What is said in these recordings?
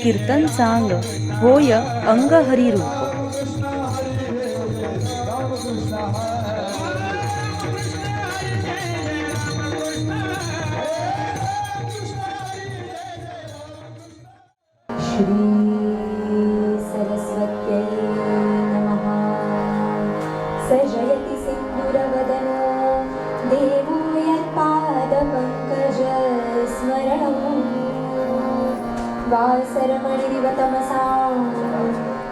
कीर्तन सांग होय अंग हरी रूप. श्री सरस्वत्यै नमः. सजयति सिन्दूरवदनो देवो यत्पादपङ्कजस्मरणम् वासरमणिरिव तमसां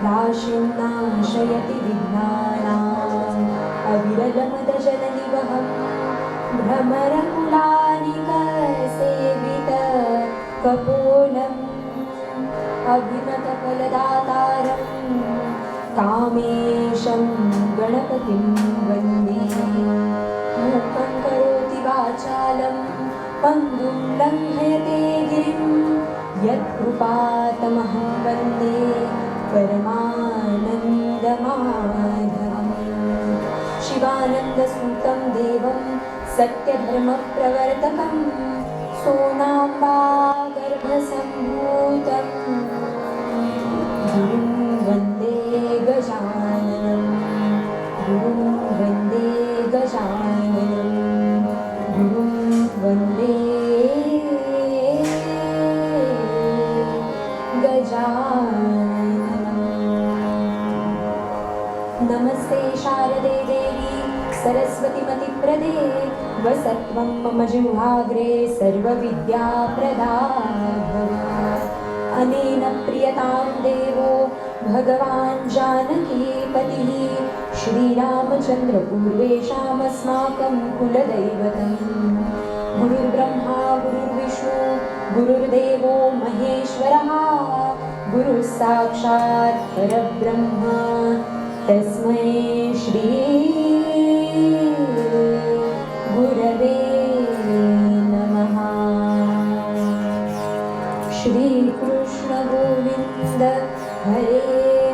राशिं नाशयति विघ्नानाम् अविरलमदजलनिवहं भ्रमरकुलानिकसेवित कपोलम् अभिनतफलदातारं कामेशं गणपतिं वन्दे. मूकं करोति वाचालं पङ्गुं लङ्घयते गिरिं यत्कृपातमहं वन्दे परमानन्दमाधवम्. शिवानन्दसूतं देवं सत्यधर्मप्रवर्तकं सोनाम्बा गर्भसम्भूतं गुरुं वन्दे गजाननं. गुरुं वन्दे गजाननं. गुरुं वन्दे गजाननं. नमस्ते शारदे देवी सरस्वतीमतिप्रदे वसत्वं मम जिह्वाग्रे सर्वविद्याप्रदा भव. अनेन प्रियतां देवो भगवान् जानकीपतिः श्रीरामचन्द्र पूर्वेषामस्माकं कुलदैवतम्. गुरुर्ब्रह्मा गुरुर्विष्णु गुरुर्देवो महेश्वरः गुरुः साक्षात् परब्रह्म तस्मै श्री गुरवे नमः. श्रीकृष्ण गोविन्द हरे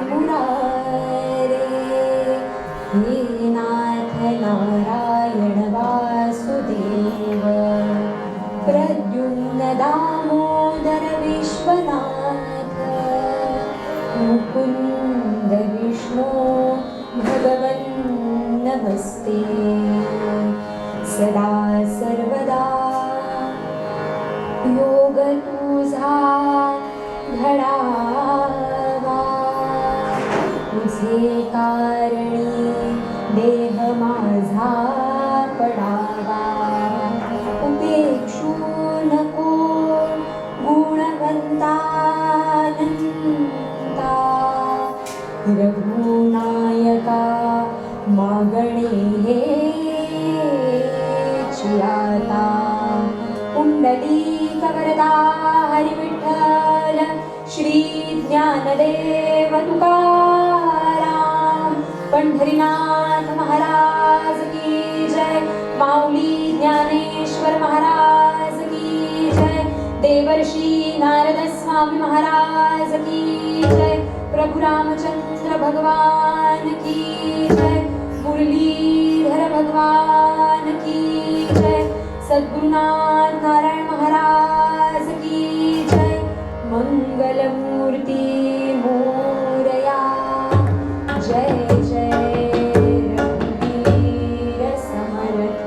मुरारे. हे नाथ नारायण वासुदेव प्रद्युम्न दामोदर विश्वनाथ मुकुन्द विष्णु भगवन् नमस्ते. सदा सर्वदा योग तुझा घडावा तुझे कारणी देह माझा पडावा. उपेक्षू नको गुणवंतानंता रघुनायका मागणे हेची आता. कुंडलीक वरदा हरिविठ्ठल श्री ज्ञानदेव तुकाराम पंढरीनाथ महाराज की जय. माऊली ज्ञानेश्वर महाराज की जय. देवर्षी नारद स्वामी महाराज की जय. प्रभु रामचंद्र भगवान की जय. मुरलीधर भगवान की जय. सद्गुरुनाथ नारायण महाराज की जय. मंगलमूर्ती मोरया. जय जय रघुवीर समर्थ.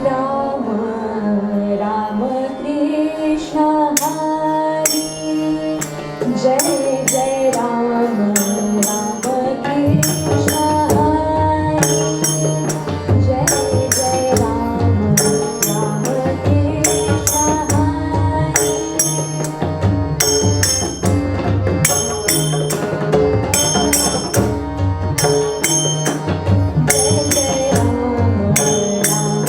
राम राम कृष्ण हरि जय जय राम राम कृष्ण हरि जय जय राम राम कृष्ण हरि. जय जय राम राम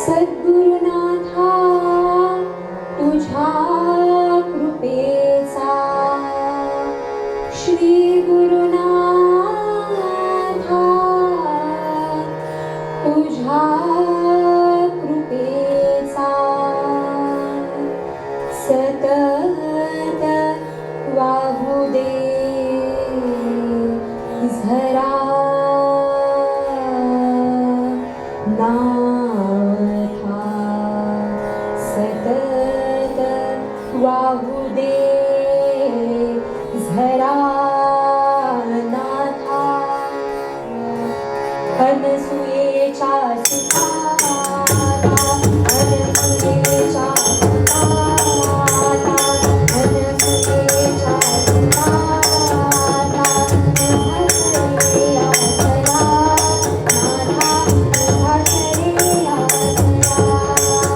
सद्गुरुनाथा तुझ्या कृपेचा श्री गुरुनाथा तुझ्या कृपेचा सतत वाहू दे झरा नाथा सतत वाहू दे झरा नाथा अनसुयेच्या सुखाता अनसुयेच्या सुखाता अनसुयेच्या सुखाता तुझा आसरा नाथा तुझा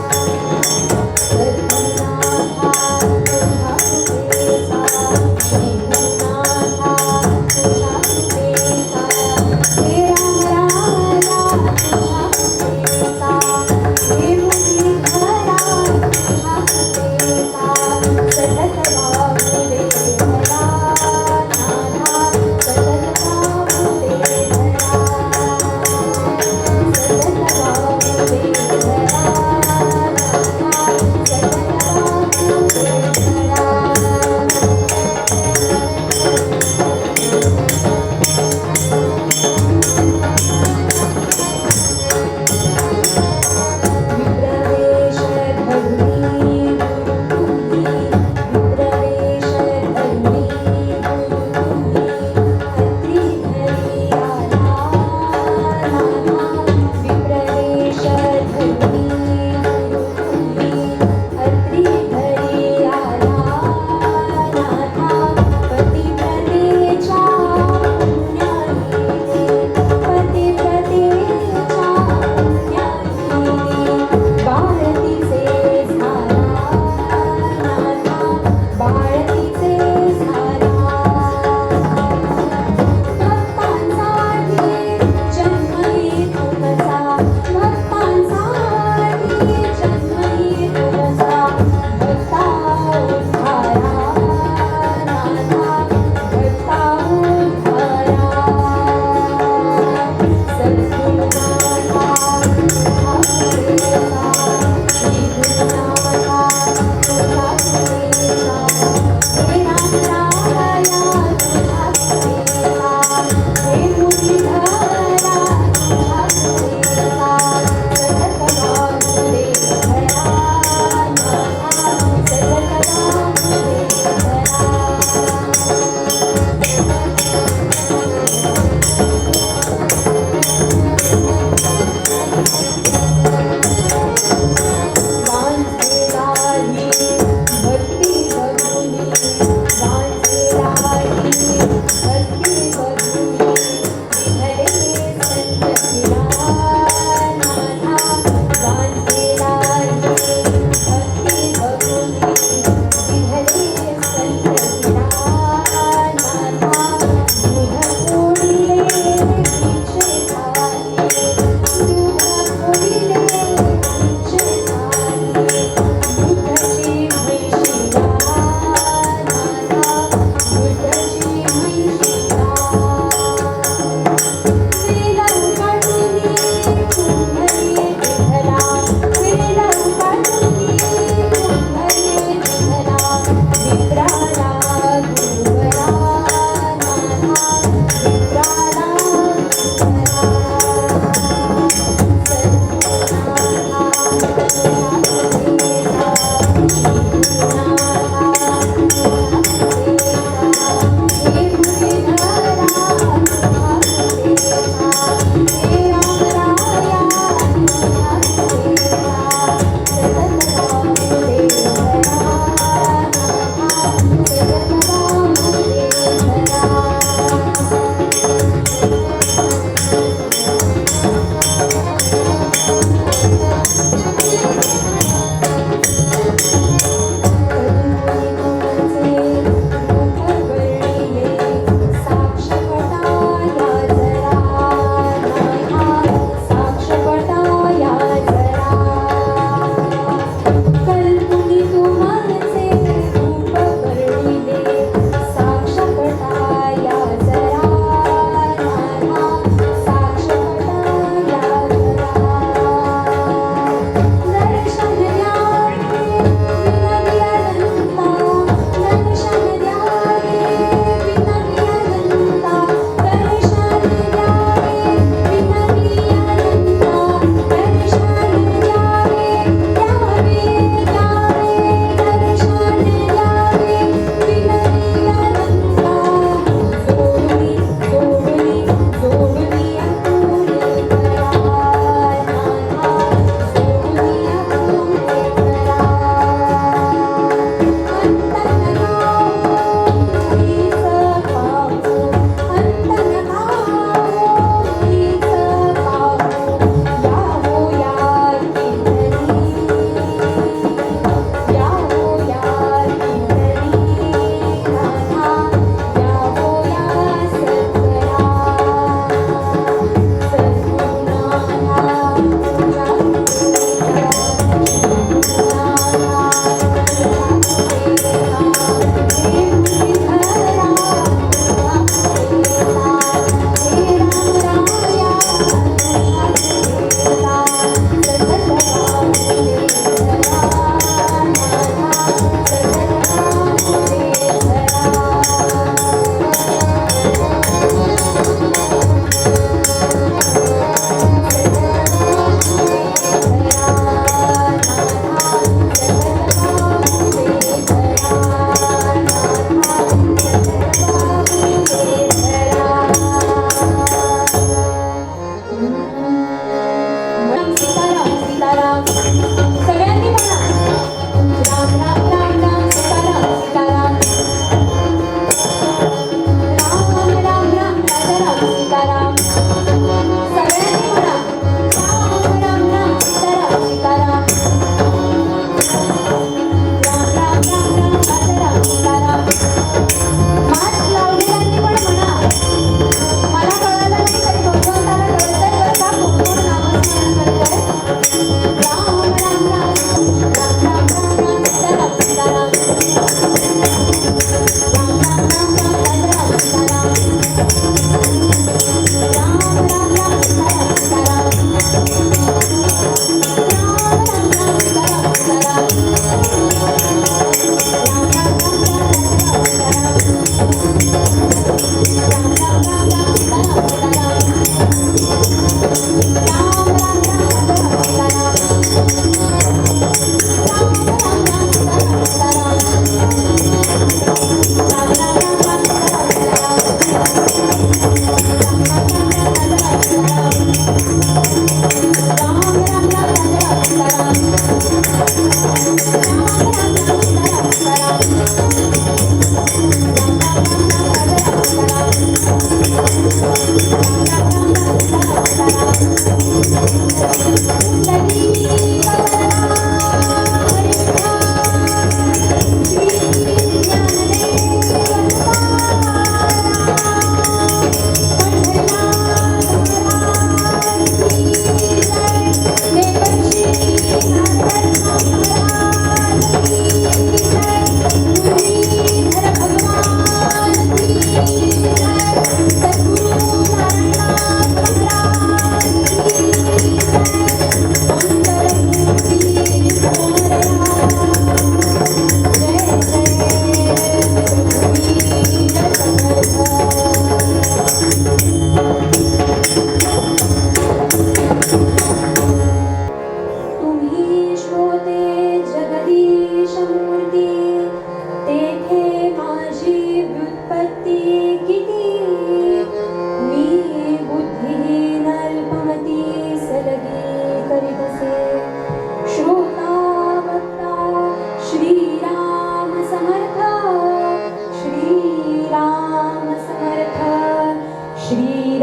आसरा सद्गुरुनाथा तुझ्या कृपेचा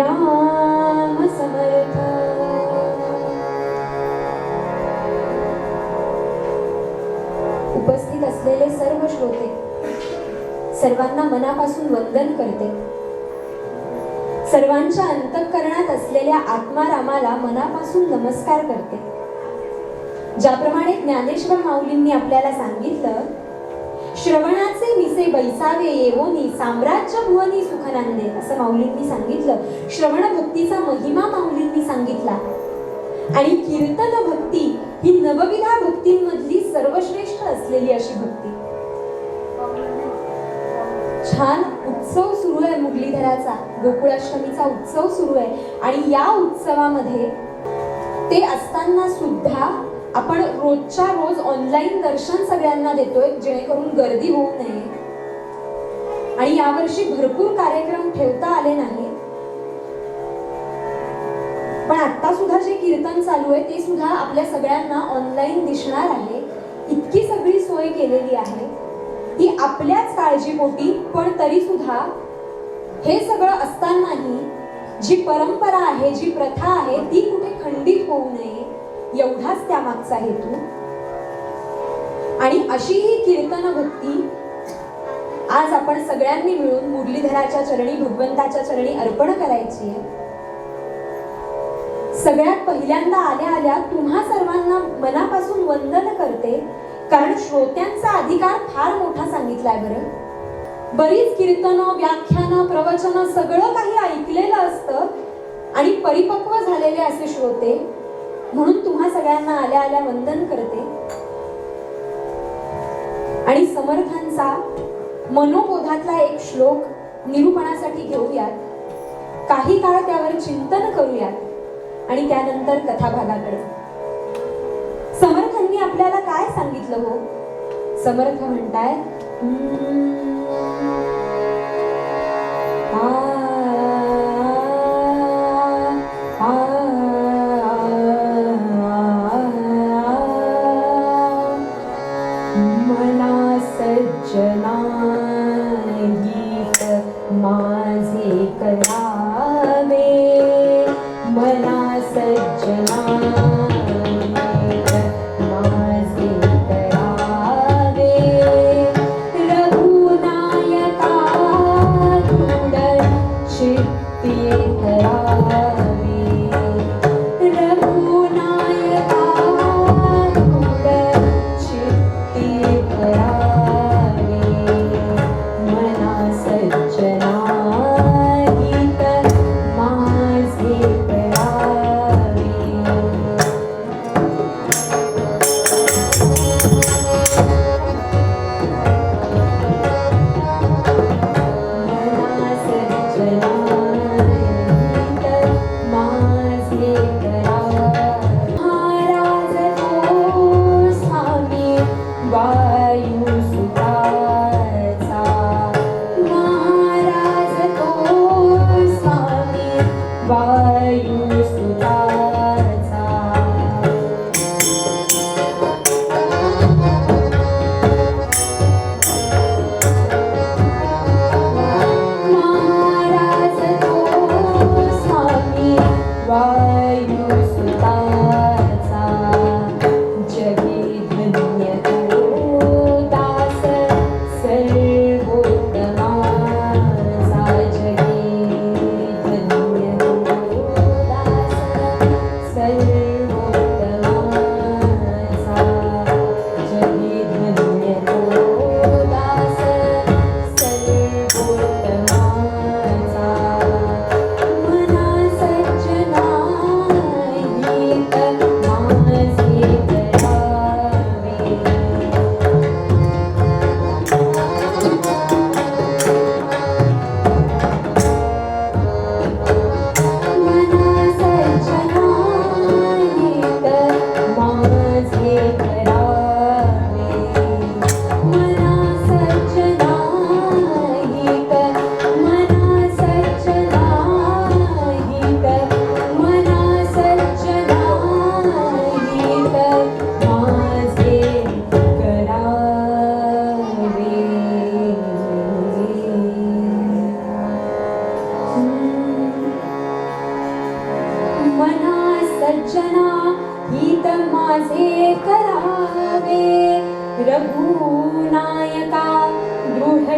श्रीराम समर्थ. उपस्थित असलेले सर्व श्रोते, सर्वांना मनापासून वंदन करते. सर्वांच्या अंतःकरणात असलेल्या आत्मारामाला मनापासून नमस्कार करते. ज्याप्रमाणे ज्ञानेश्वर माऊलींनी आपल्याला सांगितलं, श्रवणाचे मिसे बैसावे येवोनी साम्राज्य भुवनी सुखनांदे, असं माऊलींनी सांगितलं. श्रवण भक्तीचा महिमा माऊलींनी सांगितला. आणि कीर्तन भक्ती ही नवविधा भक्तींमधली सर्वश्रेष्ठ असलेली अशी भक्ती. छान उत्सव सुरू आहे मुरलीधराचा, गोकुळाष्टमीचा उत्सव सुरू आहे. आणि या उत्सवामध्ये ते असताना सुद्धा आपण रोजच्या रोज ऑनलाईन दर्शन सगळ्यांना देतोय, जेणेकरून गर्दी होऊ नये. आणि यावर्षी भरपूर कार्यक्रम ठेवता आले नाही, पण आता सुद्धा जे कीर्तन चालू आहे ते सुद्धा आपल्या सगळ्यांना ऑनलाईन दिसणार आहे. इतकी सगळी सोय केलेली आहे ही आपल्याच काळजीपोटी, पण तरी सुद्धा हे सगळं असतानाही जी परंपरा आहे, जी प्रथा आहे, ती कुठे खंडित होऊ नये, एवढाच त्यामागचा हेतू. आणि अशी ही कीर्तन भक्ती आज आपण सगळ्यांनी मिळून मुरलीधराच्या चरणी, भगवंताच्या चरणी अर्पण करायची आहे. सगळ्यात पहिल्यांदा आल्या आल्या तुम्हा सर्वांना मनापासून वंदन करते, कारण श्रोत्यांचा अधिकार फार मोठा सांगितलाय. बरीच कीर्तनं, व्याख्यानं, प्रवचनं सगळं काही ऐकलेलं असतं आणि परिपक्व झालेले असे श्रोते, म्हणून तुम्हा सगळ्यांना आल्या आल्या वंदन करते. आणि समर्थांचा मनोबोधातला एक श्लोक निरूपणासाठी घेऊयात, काही काळ त्यावर चिंतन करूयात आणि त्यानंतर कथाभागाकडे. समर्थांनी आपल्याला काय सांगितलं हो? समर्थ म्हणताय, मना सज्जना गीत माझे करावे, मना सज्जना मना सज्जना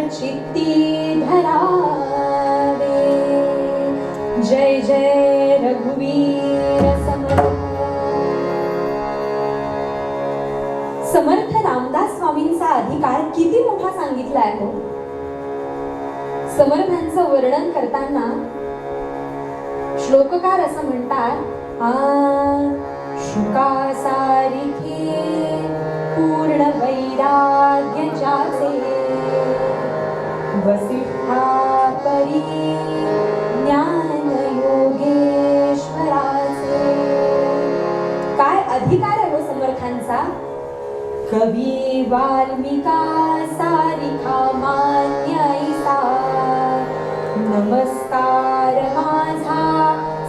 चित्ती धरावे. जय जय रघुवीर समर्थ. समर्थ रामदास स्वामींचा अधिकार किती मोठा सांगितलाय हो. समर्थांचं वर्णन करताना श्लोककार असं म्हणतात, शुका सारिखे पूर्ण वैराग्य ज्याचे, वसिष्ठा परी ज्ञान योगेश्वराचे. काय अधिकार आहे हो समर्थांचा. कवी वाल्मिका सारिखा मान्याईसा, नमस्कार माझा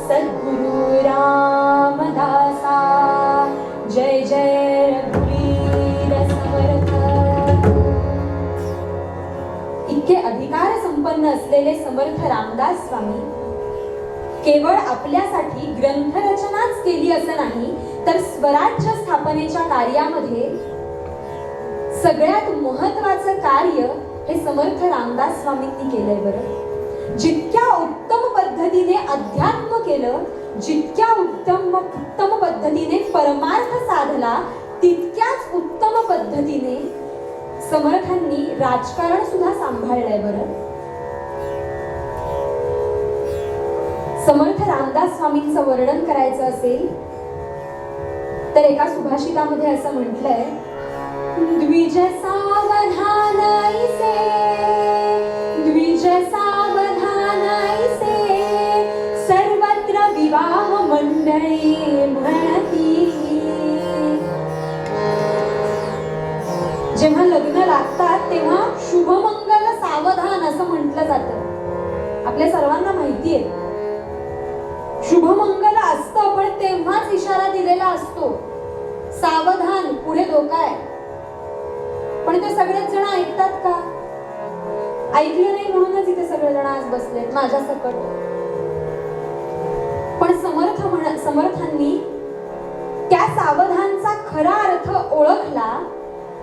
सद्गुरु रामदासा. जय जय रघुवीर समर्थ. इतके अधिकार संपन्न असलेले समर्थ रामदास स्वामी केवळ आपल्यासाठी ग्रंथरचनाच केली असं नाही, तर स्वराज्य स्थापनेच्या कार्यामध्ये सगळ्यात महत्वाचं कार्य हे समर्थ रामदास स्वामींनी केलंय बरं. जितक्या उत्तम पद्धतीने अध्यात्म केलं, जितक्या उत्तम पद्धतीने परमार्थ साधला, तितक्याच उत्तम पद्धतीने समर्थांनी राजकारण सुद्धा सांभाळलंय बरं. समर्थ रामदास स्वामींचं वर्णन करायचं असेल तर एका सुभाषितामध्ये असं म्हटलंय, द्विज सावधान ऐसे, द्विज सावधान ऐसे, सर्वत्र विवाह मंडळी म्हणती. जेव्हा लग्न लागतात तेव्हा शुभमंगल सावधान असं म्हटलं जातं. आपल्या सर्वांना माहिती आहे शुभमंगल असतं, पण तेव्हाच इशारा दिलेला असतो, सावधान पुढे धोका आहे. पण ते सगळेच जण ऐकतात का? ऐकलं नाही म्हणूनच इथे सगळे जण आज बसले माझ्या सकट. पण समर्थांनी त्या सावधानचा खरा अर्थ ओळखला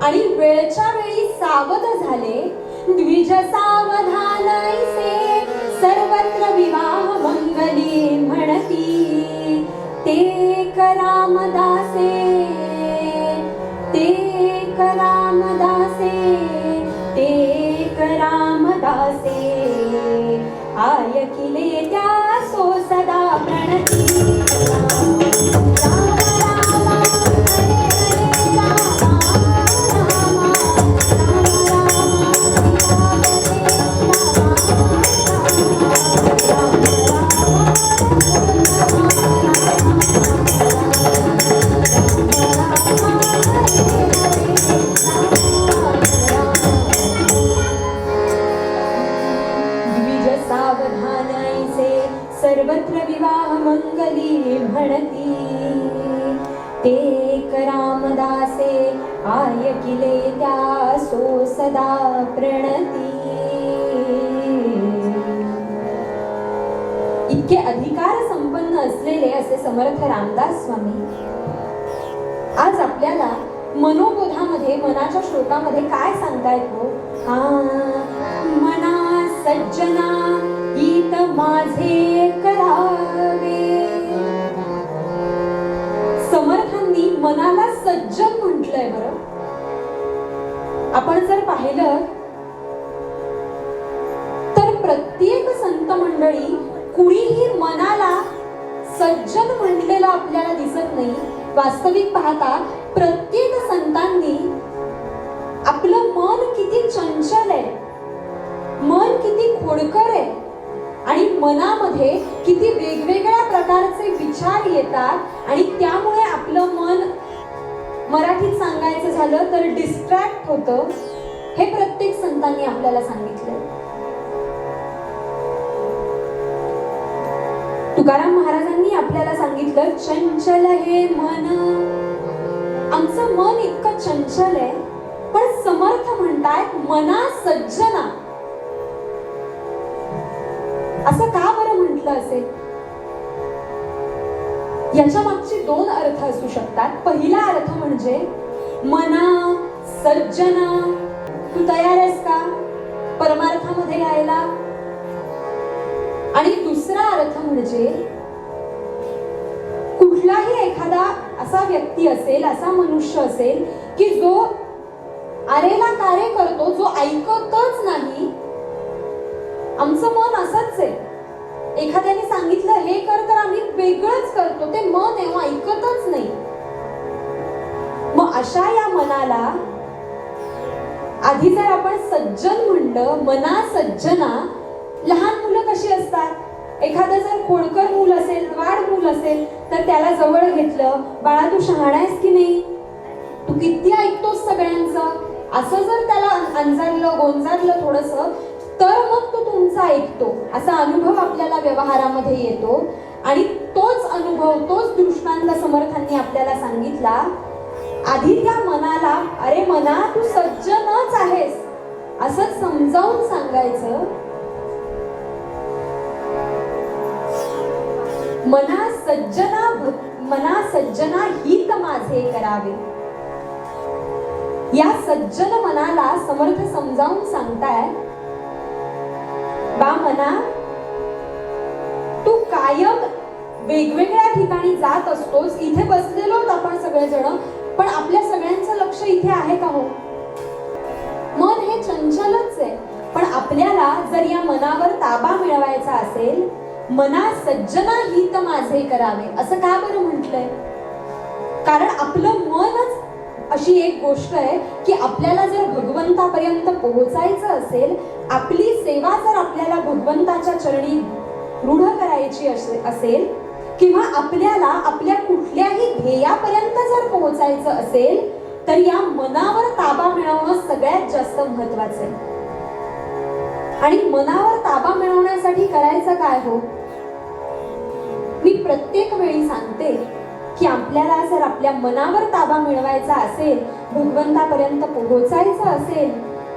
आणि वेळच्या वेळी सावध झाले. द्विज सावधान ऐसे, सर्वत्र विवाह मंगली म्हणती. ते रामदासे, ते रामदासे, ते रामदासे, आयकिले त्या सो सदा प्रणती. सर्वत्र विवाह मंगली म्हणती. ते रामदासे, आयकिले त्या सो सदा प्रणती. इतके अधिकार संपन्न असलेले असे समर्थ रामदास स्वामी आज आपल्याला मनोबोधामध्ये, मनाच्या श्लोकामध्ये काय सांगतायत हो. मना सज्जना हित माझे करावे. समर्थांनी मनाला सज्जन म्हटलंय बरं. आपण जर पाहिलं तर प्रत्येक संत मंडळी कुणीही मनाला सज्जन म्हटलेलं आपल्याला दिसत नाही. वास्तविक पाहता प्रत्येक संतांनी आपलं मन किती चंचल आहे, मन किती खोडकर आहे आणि मनामध्ये किती वेगवेगळ्या प्रकारचे विचार येतात आणि त्यामुळे आपलं मन, मराठीत सांगायचं झालं तर डिस्ट्रॅक्ट होतं. हे प्रत्येक संतांनी आपल्याला सांगितलं. तुकाराम महाराजांनी आपल्याला सांगितलं, चंचल हे मन. आमचं मन इतकं चंचल आहे, पण समर्थ म्हणतायत मना सज्जना. असं का बरं म्हटलं असेल? याच्या मागचे दोन अर्थ असू शकतात. पहिला अर्थ म्हणजे मना सज्जना, तू तयार आहेस का घ्यायला. आणि दुसरा अर्थ म्हणजे कुठलाही एखादा असा व्यक्ती असेल, असा मनुष्य असेल की जो आरेला कार्य करतो, जो ऐकतच नाही. आमचं मन असंच आहे, एखाद्याने सांगितलं हे कर तर आम्ही वेगळंच करतो. ते मन आहे, ऐकतच नाही. मग अशा या मनाला आधी जर आपण सज्जन म्हणलं, मना सज्जना. लहान मुलं कशी असतात, एखादं जर खोडकर मूल असेल, वाढ मूल असेल तर त्याला जवळ घेतलं, बाळा तू शहाणा आहेस की नाही, तू किती ऐकतोस सगळ्यांचं, असं जर त्याला अंजारलं, गोंजारलं थोडंसं, तर मग तो तुमचा ऐकतो. असा अनुभव आपल्याला व्यवहारामध्ये येतो. आणि तोच अनुभव, तोच दृष्टांत समर्थांनी आपल्याला सांगितला. आधी त्या मनाला, अरे मना तू सज्जनच आहेस असं समजावून सांगायचं. मना सज्जना हित माझे करावे. या सज्जन मनाला समर्थ समजावून सांगताय, बा मना तू कायम वेगवेगळ्या ठिकाणी जात असतोस. इथे बसलेलो आपण सगळेजण, पण आपल्या सगळ्यांचं लक्ष इथे आहे का हो? मन हे चंचलच आहे. पण आपल्याला जर या मनावर ताबा मिळवायचा असेल, मना सज्जना हित माझे करावे असं का बरं म्हटलंय? कारण आपलं मनच अशी एक गोष्ट आहे की आपल्याला जर भगवंतापर्यंत पोहोचायचं असेल, आपली सेवा जर आपल्याला भगवंताच्या चरणी रूढ करायची असेल, किंवा आपल्याला आपल्या कुठल्याही ध्येयापर्यंत जर पोहोचायचं असेल, तर या मनावर ताबा मिळवणं सगळ्यात जास्त महत्वाचं आहे. आणि मनावर ताबा मिळवण्यासाठी करायचं काय हो? मी प्रत्येक वेळी सांगते की आपल्याला जर आपल्या मनावर ताबा मिळवायचा असेल, भगवंतापर्यंत पोहोचायचं असेल,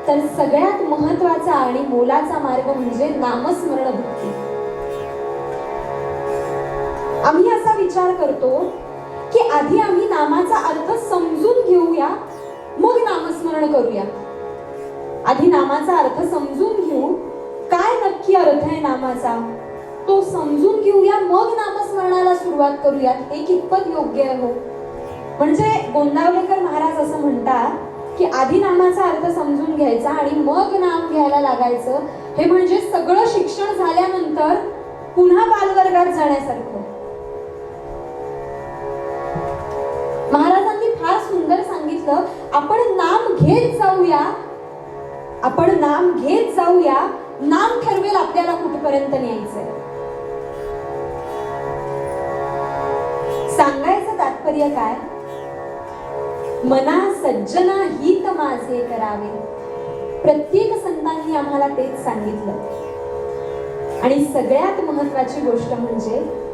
तर सगळ्यात महत्वाचा आणि मोलाचा मार्ग म्हणजे नामस्मरण भक्ती. आम्ही असा विचार करतो की आधी आम्ही नामाचा अर्थ समजून घेऊया, मग नामस्मरण करूया. आधी नामाचा अर्थ समजून घेऊ, काय नक्की अर्थ आहे नामाचा तो समजून घेऊया, मग नामस्मरणाला सुरुवात करूया. हे कितपत योग्य आहे हो? म्हणजे गोंदावलेकर महाराज असं म्हणतात की आधी नामाचा अर्थ समजून घ्यायचा आणि मग नाम घ्यायला लागायचं. हे म्हणजे सगळं शिक्षण झाल्यानंतर पुन्हा बालवर्गात जाण्यासारखं. महाराजांनी फार सुंदर सांगितलं, आपण नाम घेत जाऊया, आपण नाम घेत जाऊया, नाम ठरवेल आपल्याला कुठपर्यंत न्यायचंय. सांगायचं तात्पर्य काय? मना सज्जना हित माझे करावे. प्रत्येक संतांनी आम्हाला तेच सांगितलं. आणि सगळ्यात महत्वाची गोष्ट म्हणजे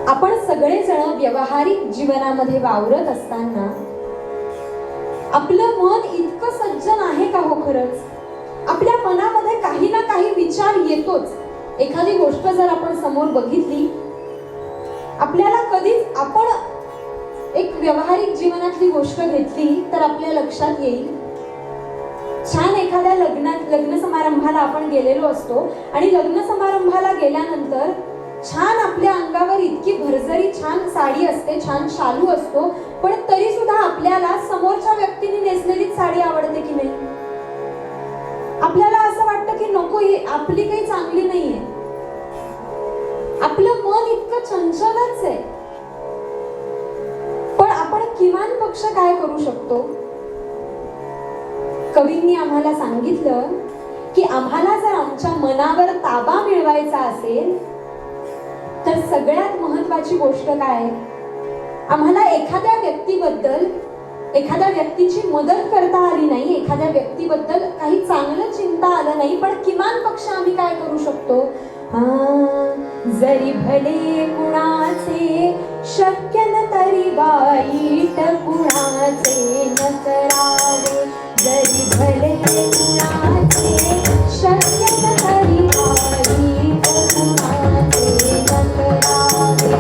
आपण सगळेजण व्यावहारिक जीवनामध्ये वावरत असताना आपलं मन इतकं सज्जन आहे का हो? खरंच आपल्या मनामध्ये काही ना काही विचार येतोच. एखादी गोष्ट जर आपण समोर बघितली, आपल्याला कधीच आपण एक व्यावहारिक जीवनातली गोष्ट घेतली तर आपल्या लक्षात येईल, छान एखाद्या लग्न समारंभाला आपण गेलेलो असतो आणि लग्न समारंभाला गेल्यानंतर छान आपल्या अंगावर इतकी भरजरी छान साडी असते, छान शालू असतो, पण तरी सुद्धा आपल्याला समोरच्या व्यक्तीने नेसलेली साडी आवडते की नाही? आपल्याला असं वाटतं की नको, ही आपली काही चांगली नाहीये. आपलं मन इतकं चंचलच आहे. पण आपण किमान पक्ष काय करू शकतो? कवींनी आम्हाला सांगितलं की आम्हाला जर आमच्या मनावर ताबा मिळवायचा असेल तर सगळ्यात महत्वाची गोष्ट काय? आम्हाला एखाद्या व्यक्तीची मदत करता आली नाही, एखाद्या व्यक्तीबद्दल काही चांगलं चिंता आलं नाही, पण किमान पक्ष आम्ही काय करू शकतो? जरी भले कुणाचे शक्य न तरी वाईट कुणाचे न करावे. जरी भले कुणाचे शक्य न तरी वाईट कुणाचे न करावे.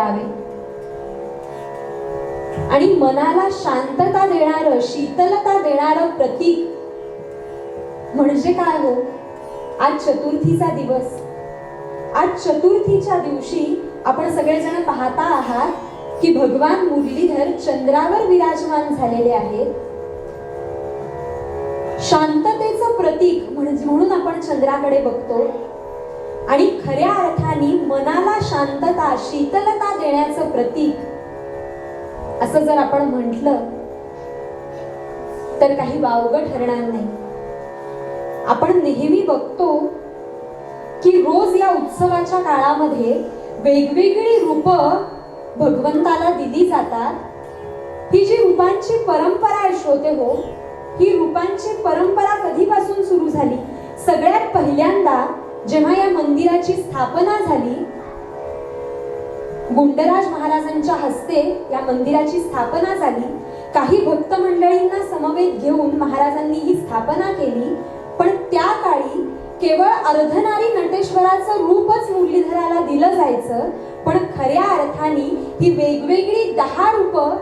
धरावे. आणि मनाला शांतता देणारं, शीतलता देणारं प्रतीक म्हणजे काय हो? आज चतुर्थीचा दिवस. आज चतुर्थीच्या दिवशी आपण सगळेजण पाहता आहात की भगवान मुरलीधर चंद्रावर विराजमान झालेले आहेत. शांततेचं प्रतीक म्हणून आपण चंद्राकडे बघतो. आणि खऱ्या अर्थाने मनाला शांतता, शीतलता देण्याचं प्रतीक असं जर आपण म्हटलं तर काही वावगं ठरणार नाही. आपण नेहमी बघतो की रोज या उत्सवाच्या काळामध्ये वेगवेगळी रूपं भगवंताला दिली जातात. ही जी रूपांची परंपरा आहे श्रोते हो, ही रूपांची परंपरा कधीपासून सुरू झाली? सगळ्यात पहिल्यांदा जेव्हा या मंदिराची स्थापना झाली, गुंडराज महाराजांच्या हस्ते या मंदिराची स्थापना झाली. काही भक्त मंडळींना समवेत घेऊन महाराजांनी ही स्थापना केली. पण त्या काळी केवळ अर्धनारी नटेश्वराचं रूपच मुरलीधराला दिलं जायचं. पण खऱ्या अर्थाने ही वेगवेगळी 10 रूपं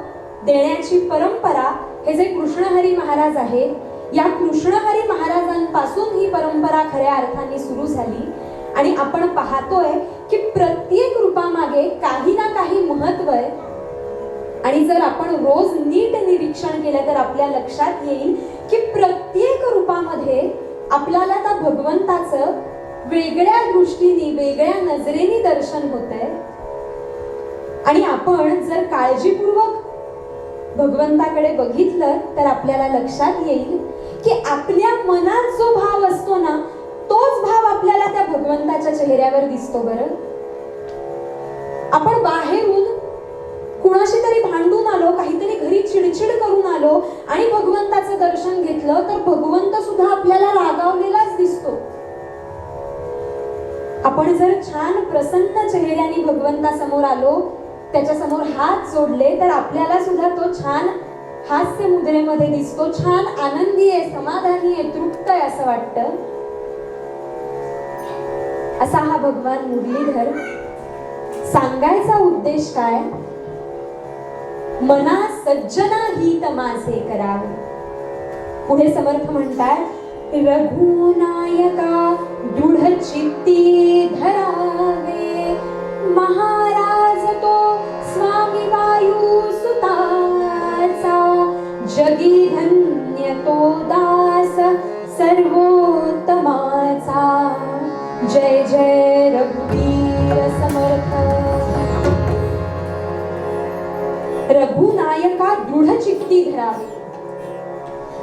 देण्याची परंपरा हे जे कृष्णहरी महाराज आहेत, या कृष्णहरी महाराजांपासून ही परंपरा खऱ्या अर्थाने सुरू झाली. आणि आपण पाहतोय की प्रत्येक रूपामागे काही ना काही महत्व आहे. आणि जर आपण रोज नीट निरीक्षण केलं तर आपल्या लक्षात येईल की प्रत्येक रूपामध्ये आपल्याला त्या भगवंताचं वेगळ्या दृष्टीने, वेगळ्या नजरेने दर्शन होतंय. आणि आपण जर काळजीपूर्वक भगवंताकडे बघितलं तर आपल्याला लक्षात येईल की आपल्या मनात जो भाव असतो ना, तोच भाव आपल्याला त्या भगवंताच्या चेहऱ्यावर दिसतो. बरं, आपण बाहेरून कुणाशी तरी भांडून आलो, काहीतरी घरी चिडचिड करून आलो आणि भगवंताचं दर्शन घेतलं तर भगवंत सुद्धा आपल्याला रागावलेलाच दिसतो. आपण जर छान प्रसन्न चेहऱ्याने भगवंतासमोर आलो, त्याच्या समोर हात जोडले तर आपल्याला सुद्धा तो छान हास्य मुद्रेमध्ये दिसतो. छान आनंदी आहे, समाधानी आहे, तृप्त आहे असं वाटतं. असा हा भगवान मुरलीधर. सांगायचा उद्देश काय? मना सज्जना हित माझे करावे. पुढे समर्थ म्हणतात, रघुनायका दृढ चित्ती धरावे, महाराज तो स्वामी वायू सुताचा, जगी धन्य तो दास सर्वोत्तमाचा. जय जय रघुवीर समर्थ. रघुनायका दृढ चित्ती धरावे.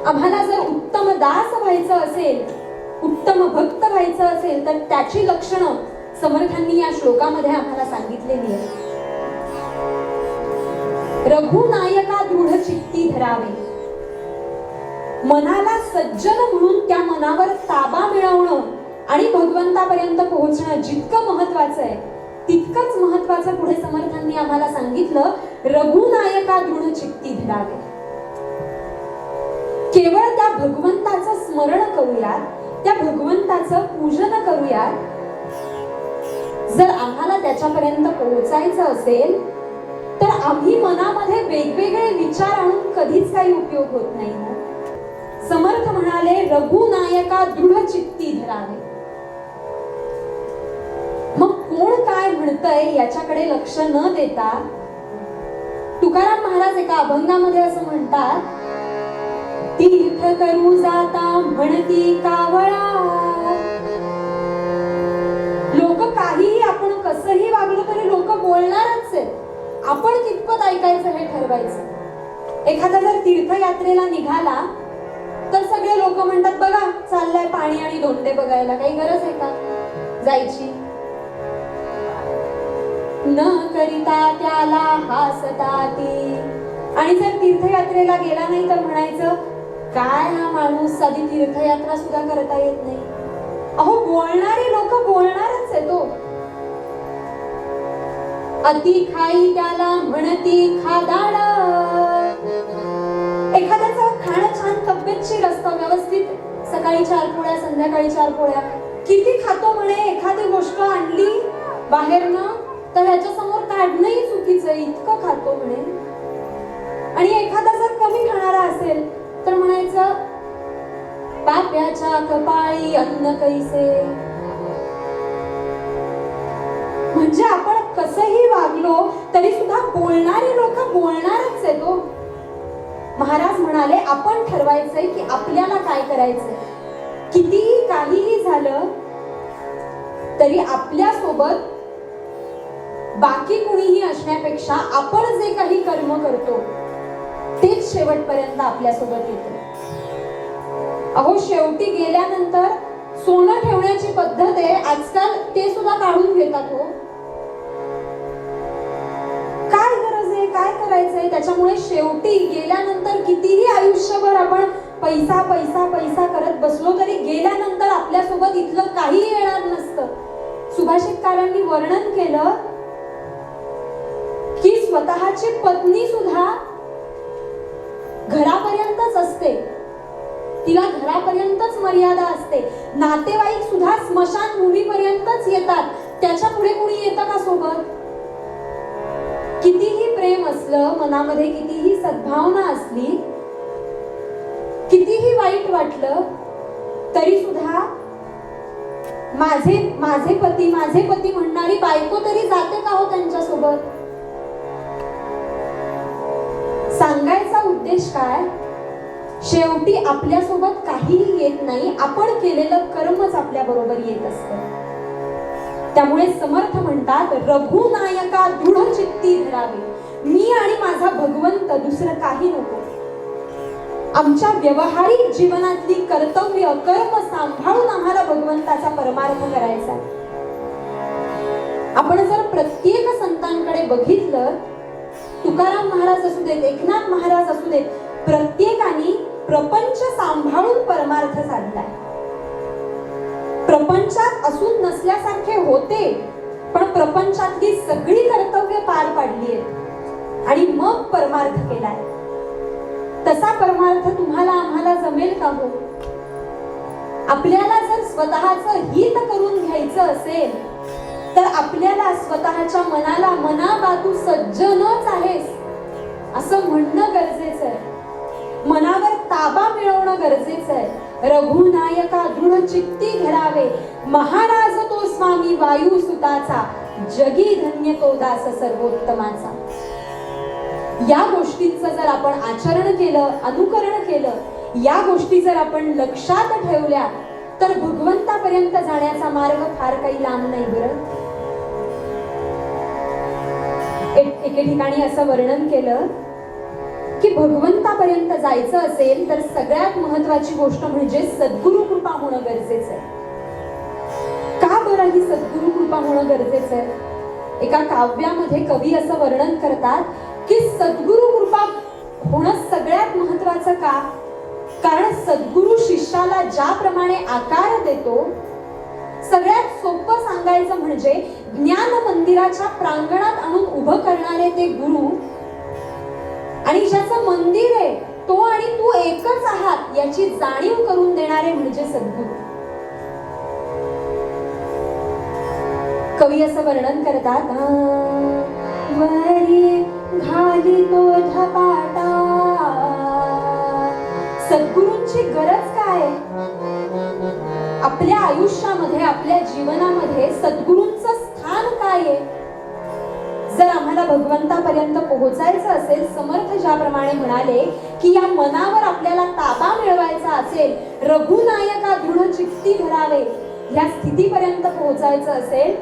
आम्हाला जर उत्तम दास व्हायचं असेल, उत्तम भक्त व्हायचं असेल तर त्याची लक्षणं समर्थांनी या श्लोकामध्ये आम्हाला सांगितलेली आहे. रघुनायका दृढ चित्ती धरावे. मनाला सज्जन म्हणून त्या मनावर ताबा मिळवणं आणि भगवंतापर्यंत पोहोचणं जितकं महत्वाचं आहे, तितकंच महत्वाचं पुढे समर्थांनी आम्हाला सांगितलं, रघुनायका दृढ चित्ती धरावे. केवळ त्या भगवंताचं स्मरण करूयात, त्या भगवंताचं पूजन करूयात. जर आम्हाला त्याच्यापर्यंत पोहोचायचं असेल तर आम्ही मनामध्ये वेगवेगळे विचार आणून कधीच काही उपयोग होत नाही. समर्थ म्हणाले, रघुनायका दृढ चित्ती धरावे. मग कोण काय म्हणतंय याच्याकडे लक्ष न देता तुकाराम महाराज एका अभंगामध्ये असं म्हणतात, तीर्थ करू जाता म्हणती कावळा. लोक काहीही, आपण कसंही वागलो तरी लोक बोलणारच आहे. आपण कितपत ऐकायचं हे ठरवायचं. एखादा जर तीर्थयात्रेला निघाला तर सगळे लोक म्हणतात, बघा चाललाय पाणी आणि धोंडे बघायला, काही गरज आहे का जायची? न करिता त्याला हासता ती. आणि जर तीर्थयात्रेला गेला नाही तर म्हणायचं, काय हा माणूस, साधी तीर्थयात्रा सुद्धा करता येत नाही. अहो, बोलणारी लोक बोलणारच आहे. तो अति खाई त्याला म्हणती खादाड. एखाद्याचं खाणं छान तब्येतशीर असतं, व्यवस्थित, सकाळी 4 पोळ्या, संध्याकाळी 4 पोळ्या, किती खातो म्हणे. एखादी गोष्ट आणली बाहेरनं तर ह्याच्या समोर काढणंही चुकीचं, इतकं खातो म्हणे. आणि एखादा जर कमी खाणारा असेल तर म्हणायचं पाप्याच्या कपाळी अन्न कैसे. म्हणजे आपण कसंही वागलो तरी सुद्धा बोलणारी लोक बोलणारच आहे तो. महाराज म्हणाले आपण ठरवायचंय की आपल्याला काय करायचंय. कितीही काहीही झालं तरी आपल्या सोबत बाकी कुणीही असण्यापेक्षा आपण जे काही कर्म करतो तेच शेवटपर्यंत आपल्या सोबत येतं. अहो शेवटी गेल्यानंतर सोनं ठेवण्याची पद्धत आहे, आजकाल ते सुद्धा काढून घेतात. हो काय गरज आहे, काय करायचंय. त्याच्यामुळे शेवटी गेल्यानंतर कितीही आयुष्यभर आपण पैसा पैसा पैसा करत बसलो तरी गेल्यानंतर आपल्यासोबत इथलं काही येणार नसतं. सुभाषितकारांनी वर्णन केलं की स्वतःची पत्नी सुद्धा घरापर्यंतच असते, तिला घरापर्यंतच मर्यादा असते. नातेवाईक सुद्धा स्मशानभूमीपर्यंतच येतात, त्याच्या पुढे कोणी येतं का सोबत. कितीही प्रेम असलं मनामध्ये, कितीही सद्भावना असली, कितीही वाईट वाटलं तरी सुद्धा माझे माझे पती म्हणणारी बायको तरी जाते का हो त्यांच्यासोबत. सांगायचा उद्देश काय, शेवटी आपल्यासोबत काहीही येत नाही, आपण केलेलं कर्मच आपल्या बरोबर येत असतं. त्यामुळे समर्थ म्हणतात रघुनायका दृढ चित्ती धरावे. मी आणि माझा भगवंत, दुसरं काही नको. आमच्या व्यवहारिक जीवनातली कर्तव्य कर्म सांभाळून आम्हाला भगवंताचा परमार्थ करायचा. आपण जर प्रत्येक संतांकडे बघितलं, तुकाराम महाराज असू देत, एकनाथ महाराज असू देत, प्रत्येकाने प्रपंच सांभाळून परमार्थ साधलाय. प्रपंचात असून नसल्यासारखे होते, पण प्रपंचातली सगळी कर्तव्य पार पाडली आहेत आणि मग परमार्थ केलाय. तसा परमार्थ तुम्हाला आम्हाला जमेल का हो. आपल्याला जर स्वतःचं हित करून घ्यायचं असेल तर आपल्याला स्वतःच्या मनाला मना बा तू सज्जनच आहेस असं म्हणणं गरजेचं आहे. मनावर ताबा मिळवणं गरजेचं आहे. रघुनायका दृढ चित्ती धरावे. महाराज तो स्वामी वायू सुताचा, जगी धन्य तो दास सर्वोत्तमाचा. या गोष्टींचं जर आपण आचरण केलं, अनुकरण केलं, या गोष्टी जर आपण लक्षात ठेवल्या तर भगवंतापर्यंत जाण्याचा मार्ग फार काही लांब नाही. बरं, एके ठिकाणी असं वर्णन केलं की भगवंतापर्यंत जायचं असेल तर सगळ्यात महत्वाची गोष्ट म्हणजे सद्गुरु कृपा होणं गरजेचं आहे. का बरं ही सद्गुरु कृपा होणं गरजेचं आहे. एका काव्यामध्ये कवी असं वर्णन करतात की सद्गुरु कृपा होणं सगळ्यात महत्वाचं का, कारण सद्गुरु शिष्याला ज्याप्रमाणे आकार देतो, सगळ्यात सोपं सांगायचं म्हणजे ज्ञान मंदिराच्या प्रांगणात आणून उभं करणारे ते गुरु आणि ज्याचं मंदिर आहे तो आणि तू एकच आहात याची जाणीव करून देणारे म्हणजे सद्गुरु. कवी असं वर्णन करतात, वरी घाली तो धपाटा. सद्गुरूंची गरज काय, आपल्या आयुष्यामध्ये आपल्या जीवनामध्ये सद्गुरूंचं स्थान काय आहे. जर आम्हाला भगवंतापर्यंत पोहोचायचं असेल, समर्थ ज्याप्रमाणे म्हणाले की या मनावर आपल्याला ताबा मिळवायचा असेल, रघुनायका दृढ चित्ती धरावे, या स्थितीपर्यंत पोहोचायचं असेल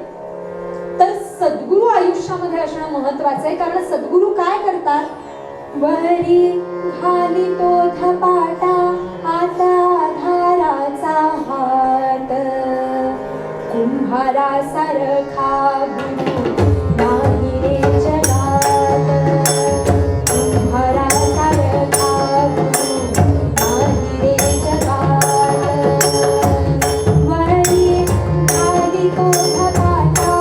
तर सद्गुरू आयुष्यामध्ये असणं महत्वाचं आहे. कारण सद्गुरू काय करतात, वरी घाली तो धपाटा आता धाराचा हात, कुंभारा सारखा गुरु नाही रे जगात, कुंभारा सारखा गुरु नाही रे जगात. वरी घाली तो धपाटा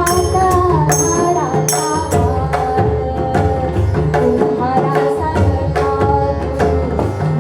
आता धाराचा हात, कुंभारा सारखा गुरु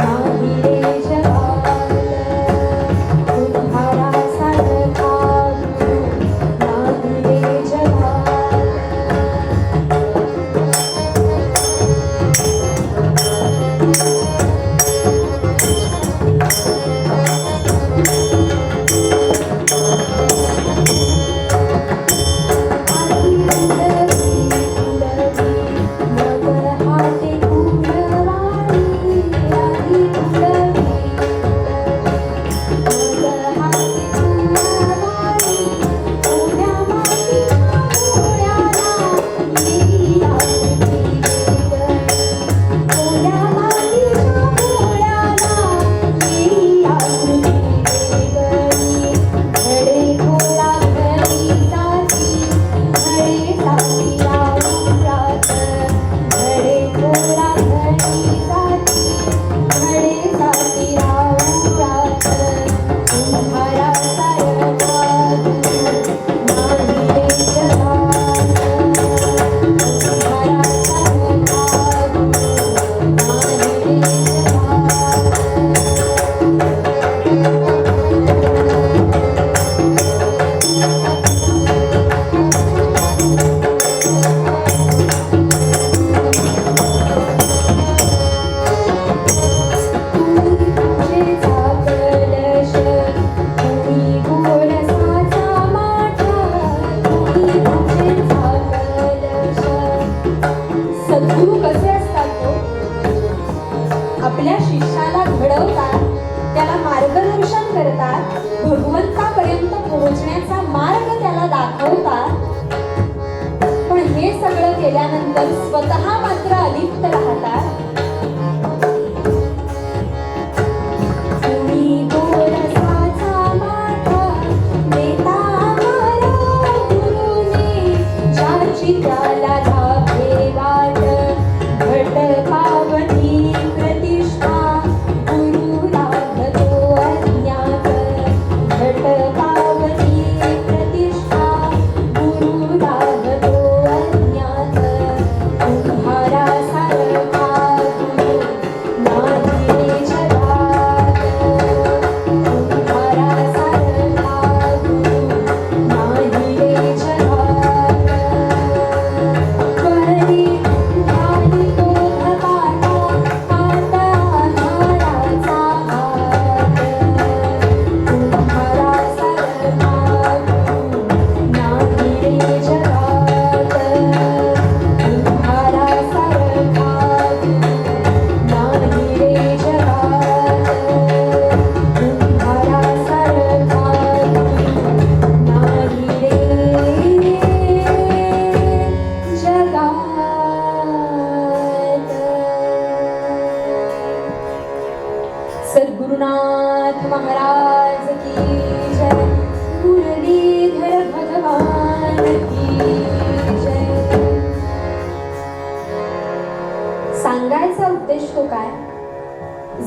आपल्या शिष्याला घडवतात, त्याला मार्गदर्शन करतात, भगवंतापर्यंत पोहोचण्याचा मार्ग त्याला दाखवतात. पण हे सगळं केल्यानंतर स्वतः मात्र अलिप्त राहतात. तुम्ही गोरसाचा माथा देता आम्हाला गुरुने, ज्याची त्याला दाखे वाट घट पावनी प्रतिष्ठा, गुरु लागतो अज्ञात घट पावनी प्रतिष्ठा, गुरु लागतो अज्ञात. तुम्हारा सारखा गुरु नाही रे जगात, तुम्हारा सारखा गुरु नाही रे जगात. वरी घाली तो धपाटा आता अंधाराचा हात, तुम्हारा सारखा गुरु नाही रे जगात, तुम्हारा सारखा गुरु नाही रे जगात, तुम्हारा सारखा गुरु नाही रे जगात. सद्गुरुनाथ महाराज की जय, मुरलीधर भगवान की जय. सांगायचा उद्देश तो काय?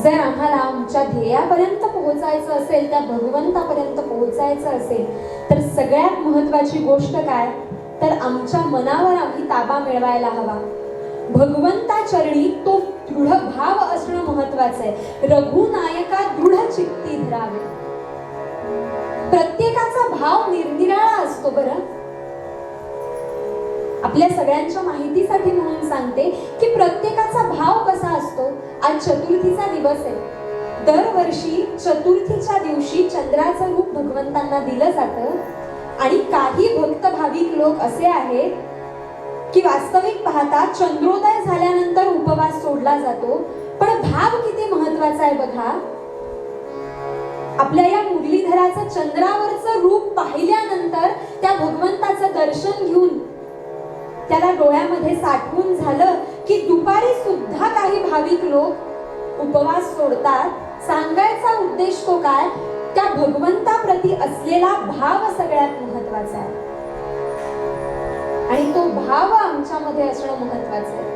जर आम्हाला आमच्या ध्येयापर्यंत पोहोचायचं असेल, त्या भगवंतापर्यंत पोहोचायचं असेल, तर सगळ्यात महत्वाची गोष्ट काय? तर आमच्या मनावर आम्ही ताबा मिळवायला हवा. भगवंताचरणी तो दृढ भाव असणं महत्वाचं आहे. रघुनायका दृढ चित्ती धरावे. प्रत्येकाचा भाव निरनिराळा असतो बरं. आपल्या सगळ्यांच्या माहितीसाठी म्हणून सांगते की प्रत्येकाचा भाव कसा असतो. आज चतुर्थीचा दिवस आहे. दरवर्षी चतुर्थीच्या दिवशी चंद्राचं रूप भगवंतांना दिलं जातं आणि काही भक्त भाविक लोक असे आहेत की वास्तविक पाहता चंद्रोदय झाल्यानंतर उपवास सोडला जातो. पण भाव किती महत्वाचा आहे बघा. आपल्या या मुरलीधराचं चंद्रावरचं रूप पाहिल्यानंतर त्या भगवंताचं दर्शन घेऊन त्याला डोळ्यामध्ये साठवून झालं की दुपारी सुद्धा काही भाविक लोक उपवास सोडतात. सांगायचा उद्देश तो काय? त्या भगवंताप्रती असलेला भाव सगळ्यात महत्वाचा आहे आणि तो भाव आमच्यामध्ये असणं महत्वाचं आहे.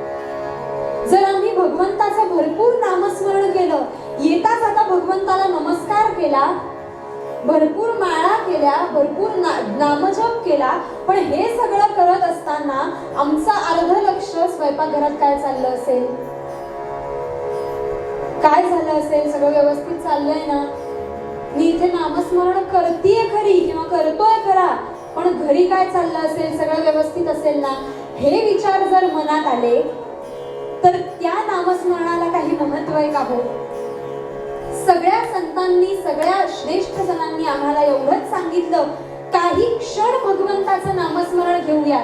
जर आम्ही भगवंताचं भरपूर नामस्मरण केलं, येता जाता भगवंताला नमस्कार केला, भरपूर माळा केल्या, भरपूर नामजप केला, पण हे सगळं करत असताना आमचं अर्ध लक्ष स्वयंपाकघरात काय चाललं असेल, काय झालं असेल, सगळं व्यवस्थित चाललंय ना, मी इथे नामस्मरण करतेय खरी किंवा करतोय खरा, पण घरी काय चाललं असेल, सगळं व्यवस्थित असेल ना, हे विचार जर मनात आले तर त्या नामस्मरणाला काही महत्व आहे का हो? सगळ्या संतांनी, सगळ्या श्रेष्ठ जणांनी आम्हाला एवढंच सांगितलं, काही क्षण भगवंताचं नामस्मरण घेऊया,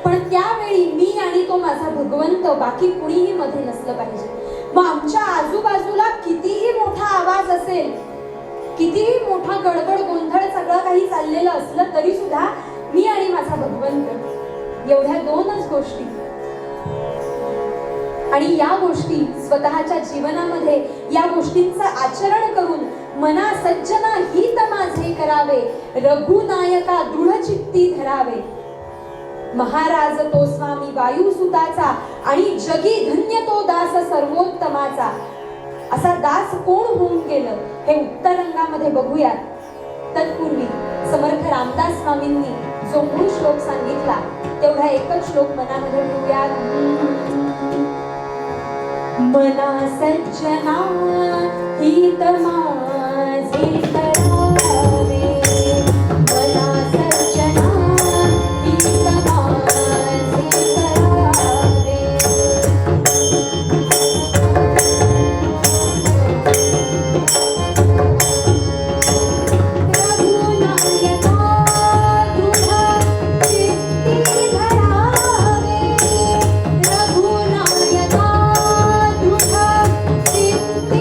पण त्यावेळी मी आणि तो माझा भगवंत, बाकी कुणीही मध्ये नसलं पाहिजे. मग आमच्या आजूबाजूला कितीही मोठा आवाज असेल, कितीही मोठा गडबड गोंधळ सगळं काही चाललेलं असलं तरी सुद्धा मी आणि माझा भगवंत, एवढ्या दोनच गोष्टी. आणि या गोष्टी स्वतःच्या जीवनामध्ये या गोष्टींचं आचरण करून मना सज्जना हित माझे करावे, रघुनायका दृढ चित्ती धरावे. महाराज तो स्वामी वायुसुताचा आणि जगी धन्य तो दास सर्वोत्तमाचा. असा दास कोण होऊन गेलं हे उत्तरंगामध्ये बघूयात. तत्पूर्वी समर्थ रामदास स्वामींनी जो मूळ श्लोक सांगितला तेवढा एकच श्लोक मनामध्ये ठेवूयात. मना सज्जना हित माझे करावे, मना सज्जना हित माझे करावे. रघुनायका दृढ चित्ती धरावे, रघुनायका दृढ चित्ती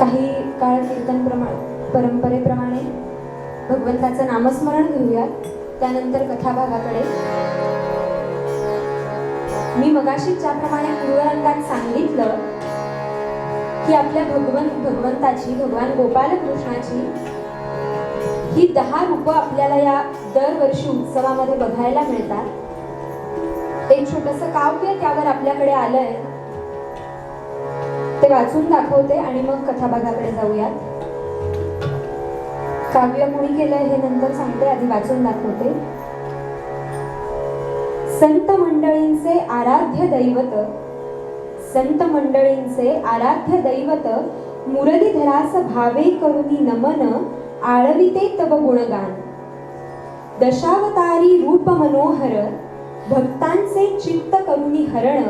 काही काळ परंपरेप्रमाणे भगवंताचं नामस्मरण घेऊयात, त्यानंतर कथाभागाकडे. मी मगाशी ज्याप्रमाणे पूर्वरंगात सांगितलं की आपल्या भगवंताची, भगवान गोपालकृष्णाची ही 10 रूपं आपल्याला या दरवर्षी उत्सवामध्ये बघायला मिळतात. एक छोटंसं काव्य त्यावर आपल्याकडे आलंय, ते वाचून दाखवते आणि मग कथाभागाकडे जाऊयात. काव्य कोणी केलंय हे नंतर सांगते, आधी वाचून दाखवते. संत मंडळींचे आराध्य दैवत, संत मंडळींचे आराध्य दैवत, मुरलीधरास भावे करुनी नमन, आळविते तव गुणगान. दशावतारी रूप मनोहर, भक्तांचे चित्त करुनी हरण,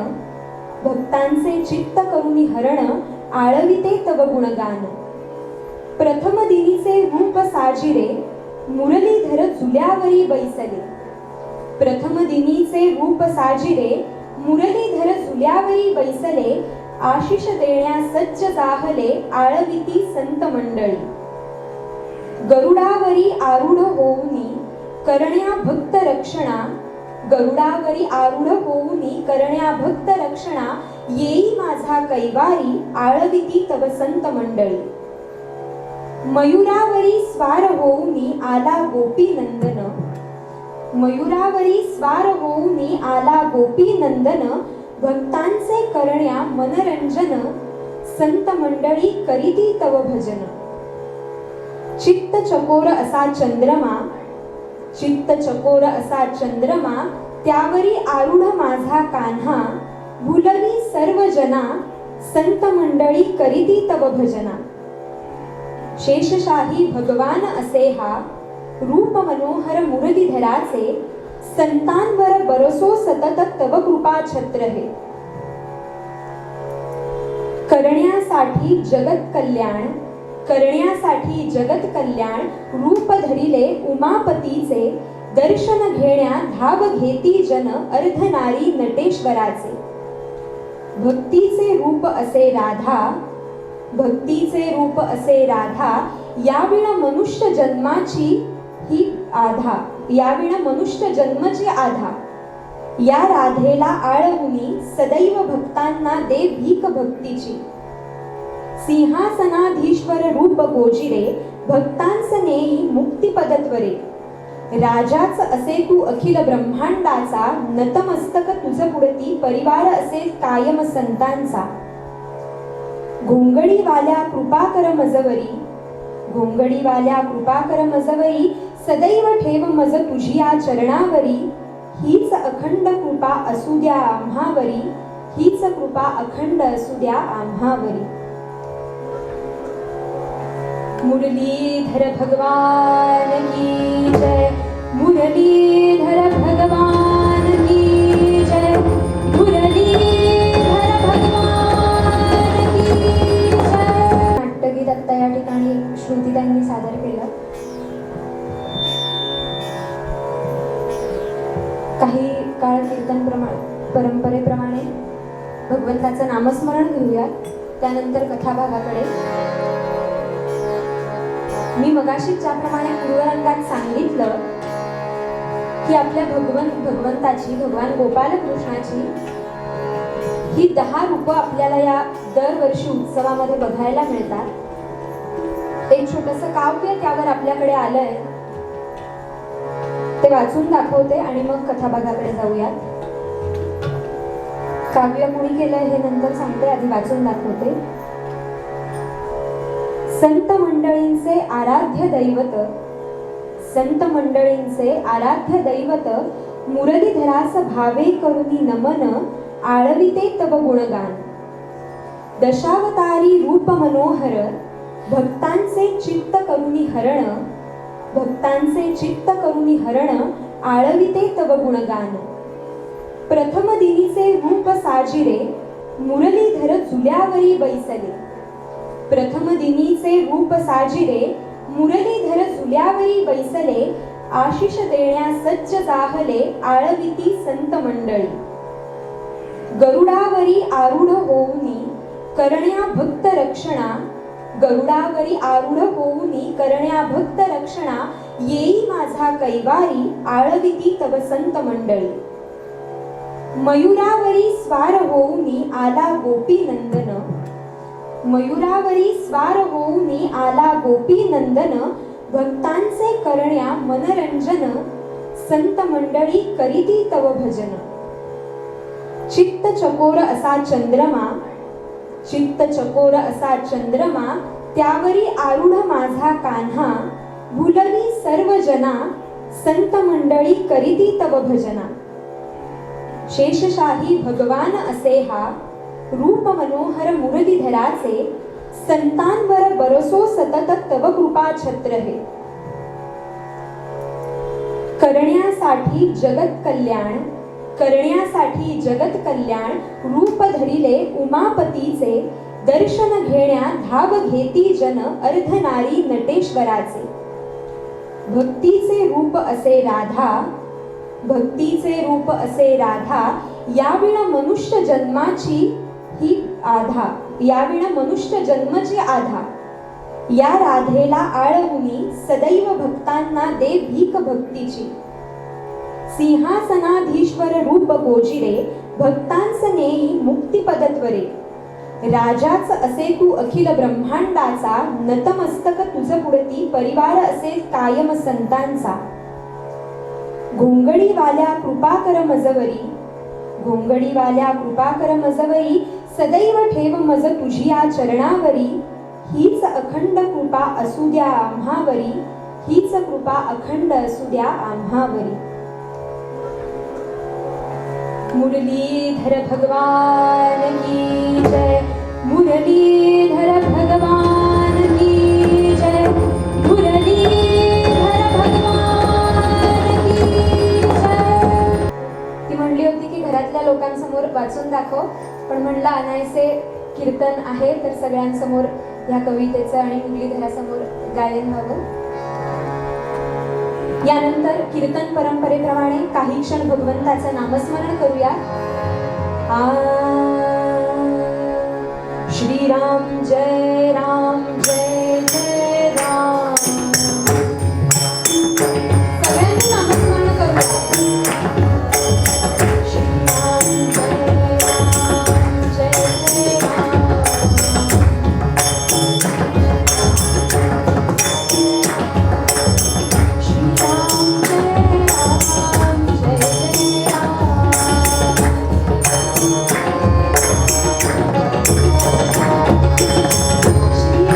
भक्तांचे चित्त करुनी हरण, आळविते तव गुणगान. प्रथम दिनीचे रूप साजिरे, मुरलीधर झुल्यावरी बैसले. प्रथम दिनीचे रूप साजिरे, मुरलीधर झुल्यावरी बैसले. आशिष देण्या सज्ज जाहले, आळविती संत मंडळी. गरुडावरी आरूढ होऊनी, करण्या भक्त रक्षणा. गरुडावरी आरूढ होऊनी, करण्या भक्त रक्षणा. येई माझा कैवारी, आळविती तव संत मंडळी. मयुरावरी स्वार होऊनी, आला गोपी नंदन. मयुरावरी स्वार होऊनी, आला गोपी नंदन. भक्तांचे करण्या मनरंजन, संत मंडळी करीती तव भजन. चित्त चकोर असा चंद्रमा, चित्त चकोर असा चंद्रमा. त्यावरी आरूढ माझा कान्हा, भुलवी सर्व जना. संत मंडळी करीती तव भजना. शेषशाही भगवान असे हा, रूप मनोहर मुरलीधराचे. संतांवर बरसो सतत तव कृपा छत्र हे. करण्यासाठी जगत कल्याण, करण्यासाठी जगत कल्याण. रूप धरिले उमापतीचे, दर्शन घेण्या धाव घेती जन. अर्धनारी नटेश्वराचे. भक्तीचे रूप असे राधा, भक्तीचे रूप असे राधा. याविण मनुष्य जन्माची ही आधा, याविण मनुष्य जन्मची आधा. या राधेला आळवुनी, सदैव भक्तांना दे भीक भक्तीची. सिंहासनाधीश्वर रूप गोजिरे, भक्तांस नेई मुक्तिपदत्वरे. राजाच असे तू अखिल ब्रह्मांडाचा, नतमस्तक तुझ पुढती परिवार असे कायम संतांचा. घोंगडीवाल्या कृपाकर मजवरी, घोंगडीवाल्या कृपाकर मजवरी. सदैव ठेव मज तुझी या चरणावरी. हीच अखंड कृपा असू द्या आम्हावरी, हीच कृपा अखंड असू द्या आम्हावरी. मुरलीधर भगवान की जय, मुरलीधर भगवान की जय, मुरलीधर भगवान की जय. नाट्यगीत आत्ता या ठिकाणी श्रुतीताईंनी सादर केलं. काही काळ परंपरेप्रमाणे भगवंताचं नामस्मरण घेऊयात, त्यानंतर कथाभागाकडे. मी मगाशी ज्याप्रमाणे पूर्वरंगात सांगितलं की आपल्या भगवंताची, भगवान गोपालकृष्णाची ही 10 रूपं आपल्याला या दरवर्षी उत्सवामध्ये बघायला मिळतात. एक छोटंसं काव्य त्यावर आपल्याकडे आलंय, ते वाचून दाखवते आणि मग कथाभागाकडे जाऊयात. काव्य कोणी केलंय हे नंतर सांगते, आधी वाचून दाखवते. संत मंडळींचे आराध्य दैवत, संत मंडळींचे आराध्य दैवत. मुरलीधरास भावे करुनी नमन, आळविते तव गुणगान. दशावतारी रूप मनोहर, भक्तांचे चित्त करुनी हरण, भक्तांचे चित्त करुनी हरण. आळविते तव गुणगान. प्रथम दिनीचे रूप साजिरे, मुरलीधर झुल्यावरी बैसले. प्रथम दिनीचे रूप साजिरे, मुरलीधर झुल्यावरी बैसले. आशिष देण्या सज्ज जाहले, आळविती संत मंडळी. गरुडावरी आरूढ होऊनी, करण्या भक्त रक्षणा. गरुडावरी आरूढ होऊनी करण्या भक्त रक्षणा येई माझा कैवारी आळविती तव संत मंडळी. मयुरावरी स्वार होऊनी आला गोपी नंदन, मयुरावरी स्वार होऊनी आला गोपी नंदन, भक्तांचे करण्या मनरंजन, संत मंडळी करीती तव भजन. चित्त चकोर असा चंद्रमा, चित्त चकोर असा चंद्रमा, त्यावरी आरूढ माझा कान्हा, भुलवी सर्व जना, संत मंडळी करीती तव भजना. शेषशाही भगवान असे हा, रूप मनोहर मुरलीधराचे, संतांवर बरसो सतत तव कृपा छत्र हे. करण्यासाठी जगत कल्याण, करण्यासाठी जगत कल्याण, रूप धरिले उमापतीचे, दर्शन घेण्या धाव घेती जन, अर्धनारी नटेश्वराचे. भक्तीचे रूप असे राधा, भक्तीचे रूप असे राधा, याविण मनुष्य जन्माची ही आधा, याविण मनुष्य जन्मची आधा. या राधेला आळवुनी सदैव भक्तांना दे भीक भक्तीची. सिंहासनाधीश्वर रूप गोजिरे, भक्तांस नेई मुक्तिपदत्वरे. राजाच असे तू अखिल ब्रह्मांडाचा, नतमस्तक तुझ पुढती परिवार असे कायम संतांचा. घोंगडीवाल्या कृपाकर मजवरी, घोंगडीवाल्या कृपाकर मजवरी, सदैव ठेव मज तुझी या चरणावरी. हीच अखंड कृपा असू द्या आम्हावरी, हीच कृपा अखंड असू द्या आम्हावरी. मुरलीधर भगवान की जय, मुरलीधर भगवान की जय, मुरलीधर भगवान की जय. ती म्हणली होती की घरातल्या लोकांसमोर वाचून दाखव, पण म्हणलं अनायसे कीर्तन आहे तर सगळ्यांसमोर ह्या कवितेचं आणि मुरलीधरासमोर गायन व्हावं. यानंतर कीर्तन परंपरेप्रमाणे काही क्षण भगवंताचं नामस्मरण करूया. श्रीराम जय राम जय जय राम. सगळ्यांनी नामस्मरण करूया. श्रीराम जय राम जय जय राम. श्री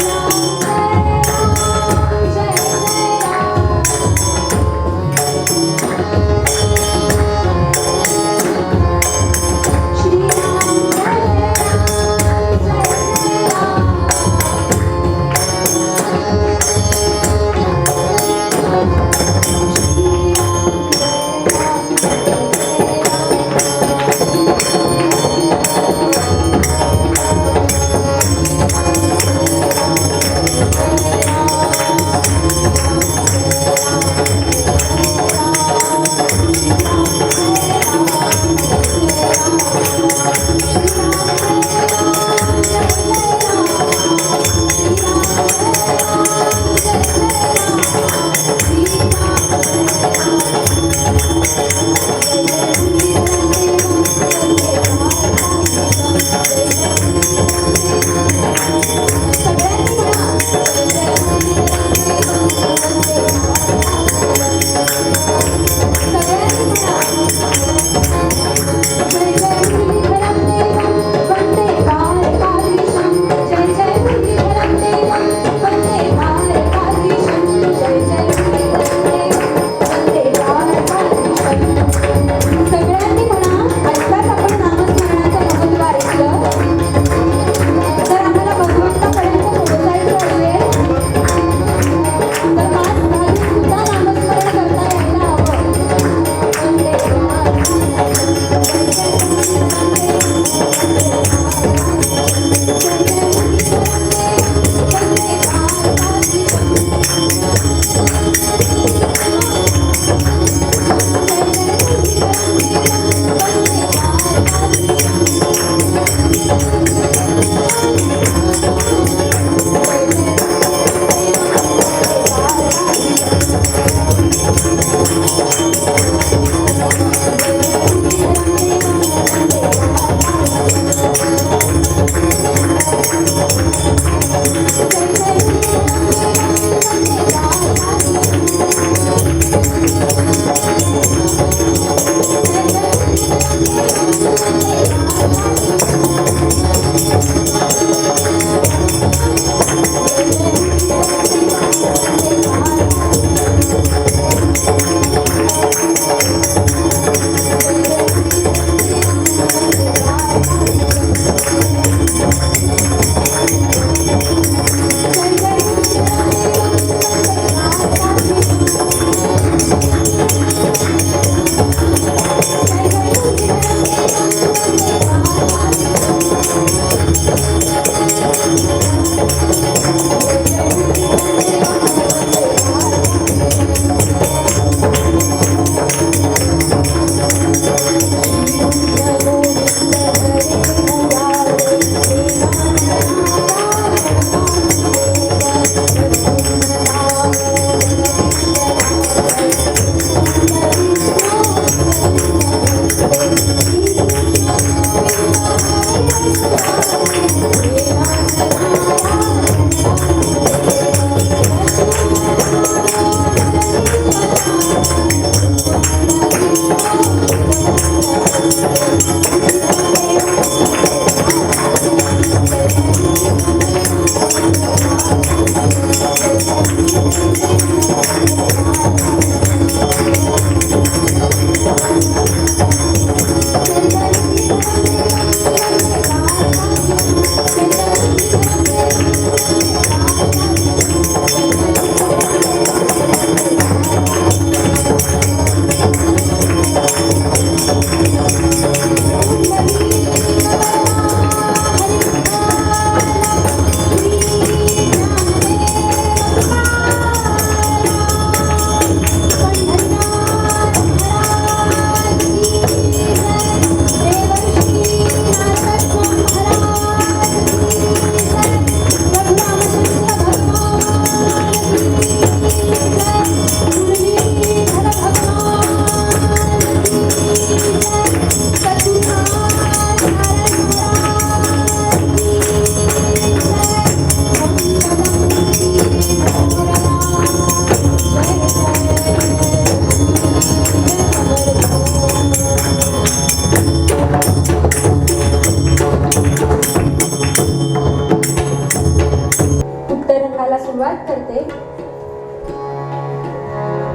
सुरुवात करते.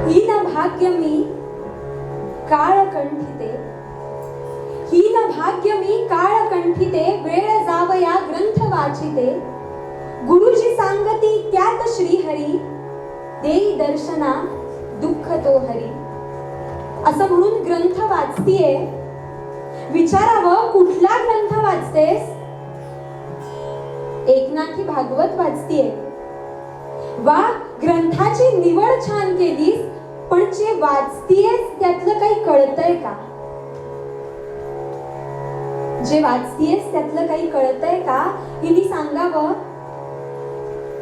हीन भाग्य मी काळ कंठिते, हीन भाग्य मी काळ कंठिते, वेळ जावया ग्रंथ वाचिते, गुरुजी सांगती त्यात श्रीहरी, देई दर्शना दुःख तो हरी. असं म्हणून ग्रंथ वाचतीये. विचारावं कुठला ग्रंथ वाचतेस? एकनाथी भागवत वाचतीये. वा, ग्रंथाची निवड छान केलीस, पण जे वाचतीयेस त्यातलं काही कळतंय का? जे वाचतीयेस त्यातलं काही कळतंय का? हिने सांगावं.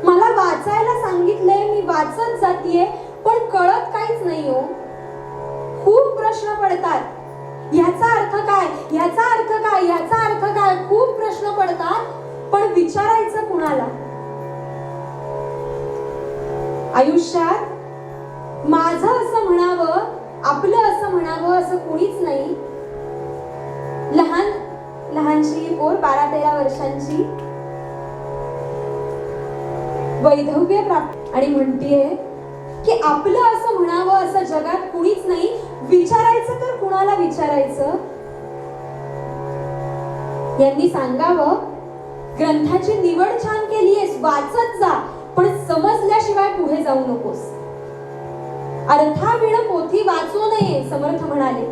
मला वाचायला सांगितलंय, मी वाचत जातीये, पण कळत काहीच नाही हो. खूप प्रश्न पडतात. ह्याचा अर्थ काय, ह्याचा अर्थ काय, ह्याचा अर्थ काय, खूप प्रश्न पडतात, पण विचारायचं कुणाला? आयुष्यात माझं असं म्हणावं, आपलं असं म्हणावं असं कोणीच नाही. लहानशी पोर 12-13 वर्षांची वैधव्य प्राप्त आणि म्हणतीये की आपलं असं म्हणावं असं जगात कुणीच नाही. विचारायचं तर कुणाला विचारायचं? यांनी सांगावं, ग्रंथाची निवड छान केलीयस, वाचत जा, पण समजल्याशिवाय पुढे जाऊ नकोस. अर्थाविण पोथी वाचू नये, समर्थ म्हणाले.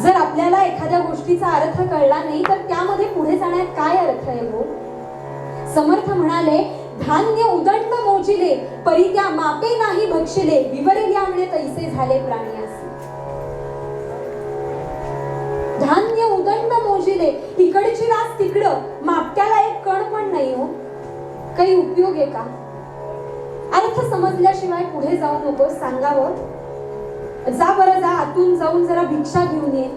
जर आपल्याला एखाद्या गोष्टीचा अर्थ कळला नाही तर त्यामध्ये पुढे जाण्यात काय अर्थ आहे हो? समर्थ म्हणाले, धान्य उदंड मोजिले, परी त्या मापे नाही भक्षिले, विवरिल्या म्हणे तैसे झाले प्राणी असे. धान्य उदंड मोजिले, इकडची रास तिकडं, मापट्याला एक कण पण नाही हो. काही उपयोग आहे का? अर्थ समजल्याशिवाय पुढे जाऊ नको. सांगावं, जा बरं, जा आतून जाऊन जरा भिक्षा घेऊन ये.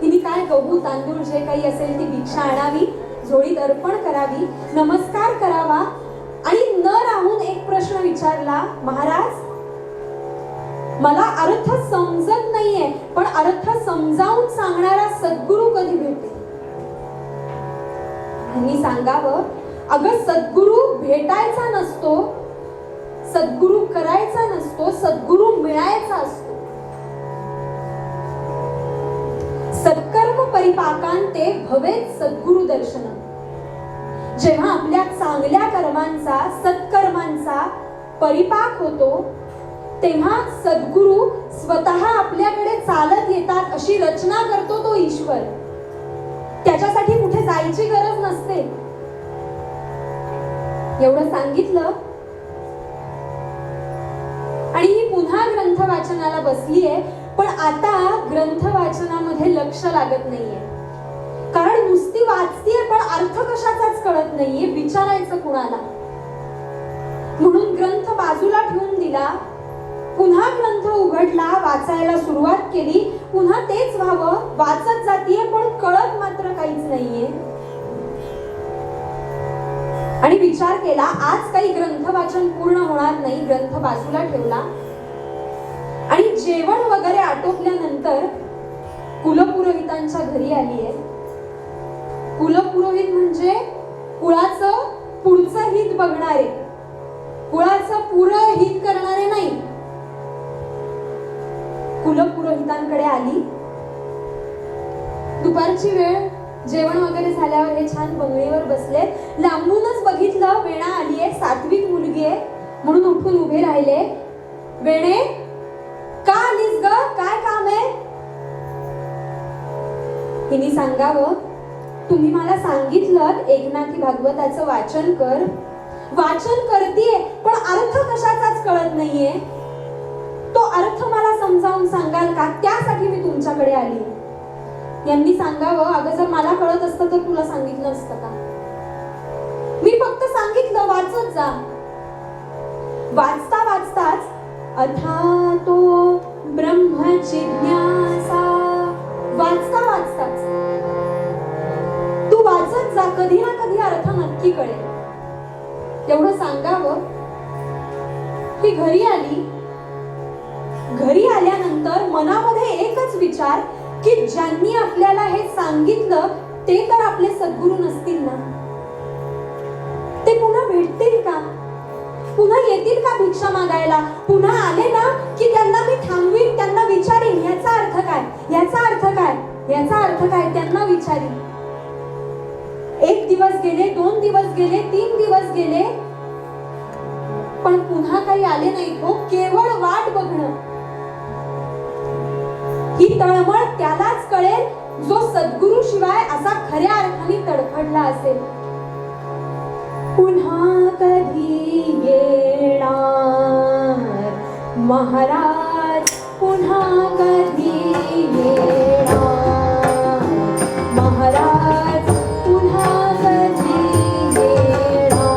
तिने काय गहू तांदूळ जे काही असेल ती भिक्षा आणावी, झोळीत अर्पण करावी, नमस्कार करावा आणि न राहून एक प्रश्न विचारला, महाराज मला अर्थ समजत नाहीये, पण अर्थ समजावून सांगणारा सद्गुरू कधी भेटेल? त्यांनी सांगावं, अगं सद्गुरू भेटायचा नसतो, सद्गुरू करायचा नसतो, सद्गुरू मिळायचा असतो. सत्कर्म परिपाकांते भवेत सद्गुरु दर्शन. जेव्हा आपल्या चांगल्या कर्मांचा, सत्कर्मांचा परिपाक होतो, तेव्हा सद्गुरु स्वतः आपल्याकडे चालत येतात. अशी रचना करतो तो ईश्वर. त्याच्यासाठी कुठे जायची गरज नसते. एवढं सांगितलं आणि ही पुन्हा ग्रंथ वाचनाला बसलीये. पण आता ग्रंथ वाचनामध्ये लक्ष लागत नाहीये, कारण नुसती वाचतीये पण अर्थ कशाचाच कळत नाहीये. विचारायचं कुणाला? म्हणून ग्रंथ बाजूला ठेवून दिला. पुन्हा ग्रंथ उघडला, वाचायला सुरुवात केली. पुन्हा तेच व्हावं, वाचत जातीये पण कळत मात्र काहीच नाहीये. विचार केला आज काही ग्रंथ वाचन पूर्ण होणार नाही, ग्रंथ बाजूला ठेवला आणि जेवण वगैरे आटोपल्यानंतर कुलपुरोहितांच्या घरी आली आहे. कुलपुरोहित म्हणजे कुळाचं पुढचं हित बघणारे, कुळाचं पुरं हित करणारे नाही. कुलपुरोहितांकडे आली. दुपारची वेळ, जेवण वगैरे झाल्यावर हे छान बंगलीवर बसले. लांबूनच बघितलं वेणा आली आहे, सात्विक मुलगी आहे म्हणून उठून उभे राहिले. वेणे, का आलीस ग, काय काम आहे? हिने सांगावं, तुम्ही मला सांगितलं एकनाथी भागवताचं वाचन कर. वाचन करतीये पण अर्थ कशाचाच कळत नाहीये. तो अर्थ मला समजावून सांगाल का? त्यासाठी मी तुमच्याकडे आली. यांनी सांगावं, अगं जर मला कळत असतं तर तुला सांगितलं असतं का? मी फक्त सांगितलं वाचत जा. वाचता वाचताच अथा तो ब्रह्म जिज्ञासा, वाचता वाचताच तू वाचत जा, कधी ना कधी अर्थ नक्की कळेल. एवढं सांगावं ही घरी आली. घरी आल्यानंतर मनामध्ये एकच विचार की ज्यांनी आपल्याला हे सांगितलं ते तर आपले सद्गुरू नसतील ना? ते पुन्हा भेटतील का? पुन्हा येतील का भिक्षा मागायला? पुन्हा आले ना की त्यांना मी थांबवीन, त्यांना विचारीन याचा अर्थ काय, याचा अर्थ काय, याचा अर्थ काय, त्यांना विचारीन. 1 दिवस गेले, 2 दिवस गेले, 3 दिवस गेले, पण पुन्हा काही आले नाही. हो, केवळ वाट बघणं. ही तळमळ त्यालाच कळेल जो सद्गुरु शिवाय असा खऱ्या अर्थाने तडफडला असेल. पुन्हा कधी येणार महाराज, पुन्हा कधी येणार महाराज, पुन्हा कधी येणार.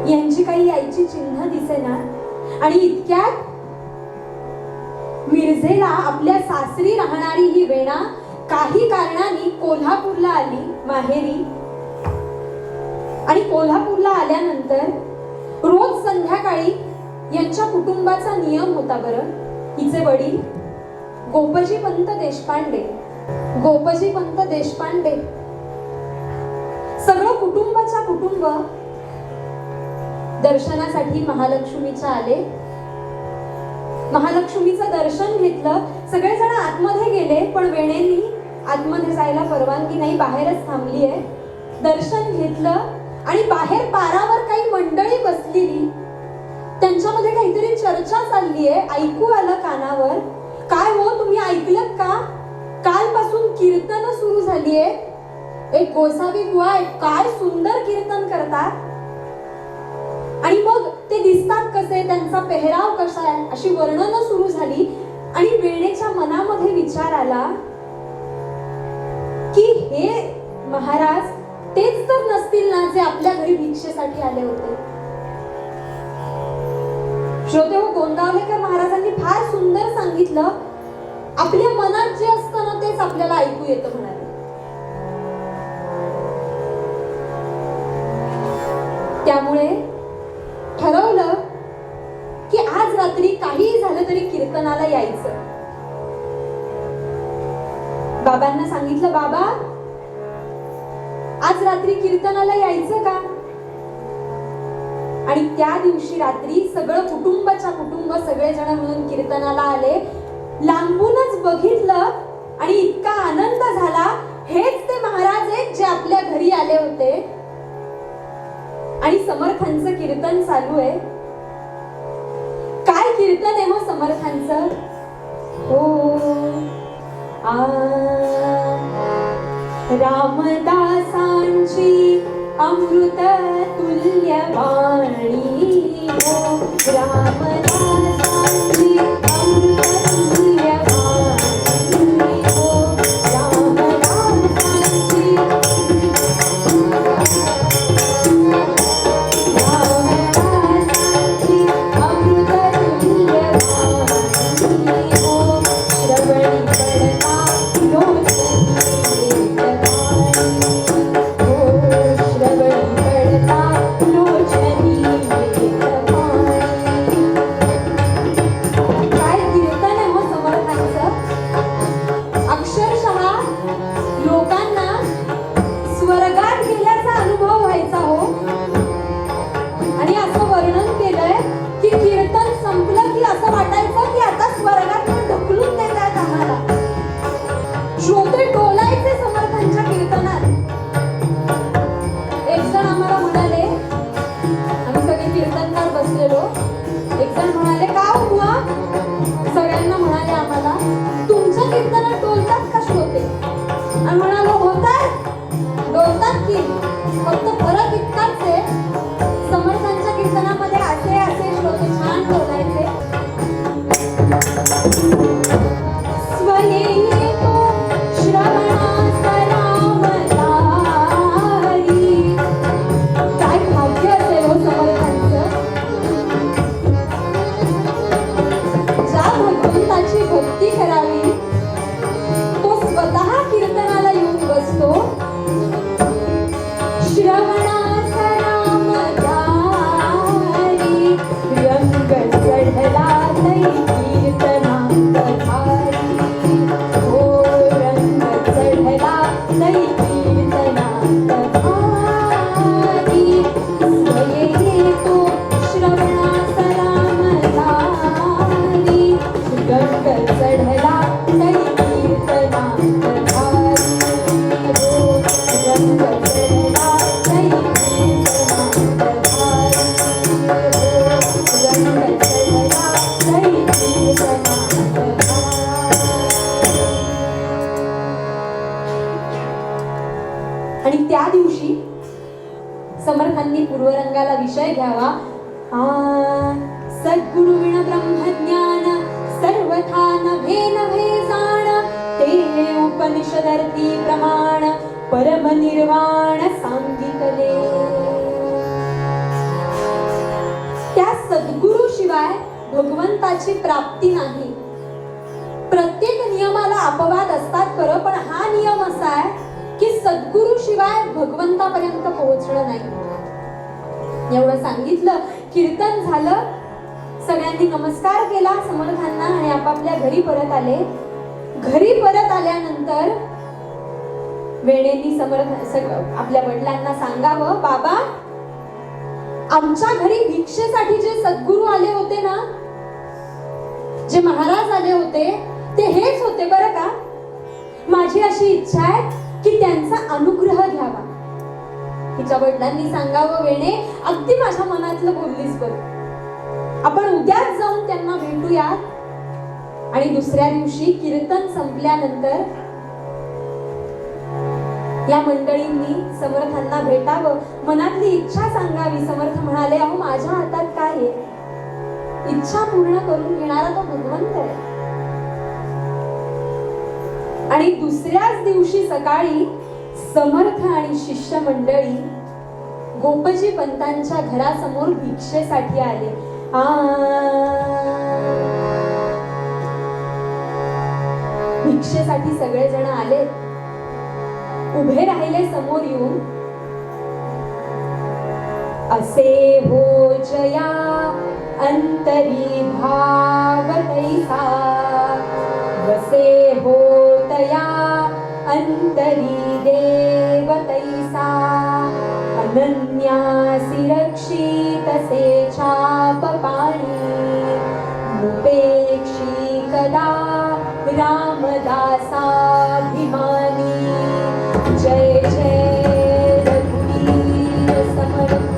यांची काही यायची चिन्ह दिसेना आणि इतक्यात मिरजेला आपल्या सासरी राहणारी ही वेणा काही कारणाने कोल्हापूरला आली माहेरी. आणि कोल्हापूरला आल्यानंतर रोज संध्याकाळी यांच्या कुटुंबाचा नियम होता बरं. हिचे वडील गोपजी पंत देशपांडे, गोपजी पंत देशपांडे सगळं कुटुंबाच्या कुटुंब दर्शनासाठी महालक्ष्मीच्या आले. महालक्ष्मीचं दर्शन घेतलं. सगळेजण आतमध्ये गेले पण वेणेंनी आतमध्ये जायला परवानगी नाही, बाहेरच थांबली आहे. दर्शन घेतलं आणि बाहेर पारावर काही मंडळी बसलेली, त्यांच्यामध्ये काहीतरी चर्चा चालली आहे. ऐकू आलं कानावर, काय हो तुम्ही ऐकलत का? कालपासून कीर्तन सुरू झाली आहे. एक गोसावी बुवा काय सुंदर कीर्तन करतात आणि मग ते दिसतात कसे, त्यांचा पेहराव कसा आहे, अशी वर्णनं सुरू झाली. आणि वेणेच्या मनामध्ये विचार आला की हे महाराज तेच तर नसतील ना जे आपल्या घरी भिक्षेसाठी आले होते. श्रोते हो, गोंदावलेकर महाराजांनी फार सुंदर सांगितलं, आपल्या मनात जे असतं ना तेच आपल्याला ऐकू येतं म्हणाले. त्यामुळे ठरवलं की आज रात्री काहीही झालं तरी कीर्तनाला यायचं. बाबांना सांगितलं, बाबा आज रात्री कीर्तनाला यायचं का? आणि त्या दिवशी रात्री सगळं कुटुंबाच्या कुटुंब सगळेजण मिळून कीर्तनाला आले. लांबूनच बघितलं आणि इतका आनंद झाला. हेच ते महाराज आहेत जे आपल्या घरी आले होते. आणि समर्थांचं कीर्तन चालू आहे. काय कीर्तन आहे हो समर्थांचं? हो रामदासांची अमृत तुल्य वाणी, हो रामदासांची अमृत तुल्य वाणी, हो रामदासांची अमृत तुल्य वाणी, हो श्रवणी पडता समर्थांनी पूर्वरंगाला विषय घ्यावा. सद्गुरु विण ब्रह्मज्ञान सर्वथा नभे नभे जाण, ते उपनिषदर्थी प्रमाण परम निर्वाण सांगितले. त्या सद्गुरु शिवाय भगवंताची प्राप्ती नाही. प्रत्येक नियमाला अपवाद असतात खरं, पण हा नियम असा आहे की सद्गुरु शिवाय भगवंतापर्यंत पोहोचणं नाही. एवढं सांगितलं. कीर्तन झालं, सगळ्यांनी नमस्कार केला समर्थांना आणि आपापल्या घरी परत आले. घरी परत आल्यानंतर वेणेंनी आपल्या वडिलांना सांगावं, बाबा आमच्या घरी भिक्षेसाठी जे सद्गुरु आले होते ना, जे महाराज आले होते ते हेच होते बरं का. माझी अशी इच्छा आहे की त्यांचा अनुग्रह घ्यावा. तिच्या वडिलांनी सांगावं, वेणे अगदी माझ्या मनातलं बोललीस बरं, आपण उद्याच जाऊन त्यांना भेटूया. आणि दुसऱ्या दिवशी कीर्तन संपल्यानंतर या मंडळींनी समर्थांना भेटावं, मनातली इच्छा सांगावी. समर्थ म्हणाले, अहो माझ्या हातात काय आहे, इच्छा पूर्ण करून घेणारा तो भगवंत आहे. आणि दुसऱ्याच दिवशी सकाळी समर्थ आणि शिष्य मंडळी गोपजी पंतांच्या घरासमोर भिक्षेसाठी आले. भिक्षेसाठी सगळेजण आले, उभे राहिले समोर येऊन. असे हो जया अंतरी भाव तैसा, वसे हो तया पुण्यासी रक्षितसे छाप पाणी उपेक्षी कदा रामदासाभिमानी जय जय रघुवीर समर्थ.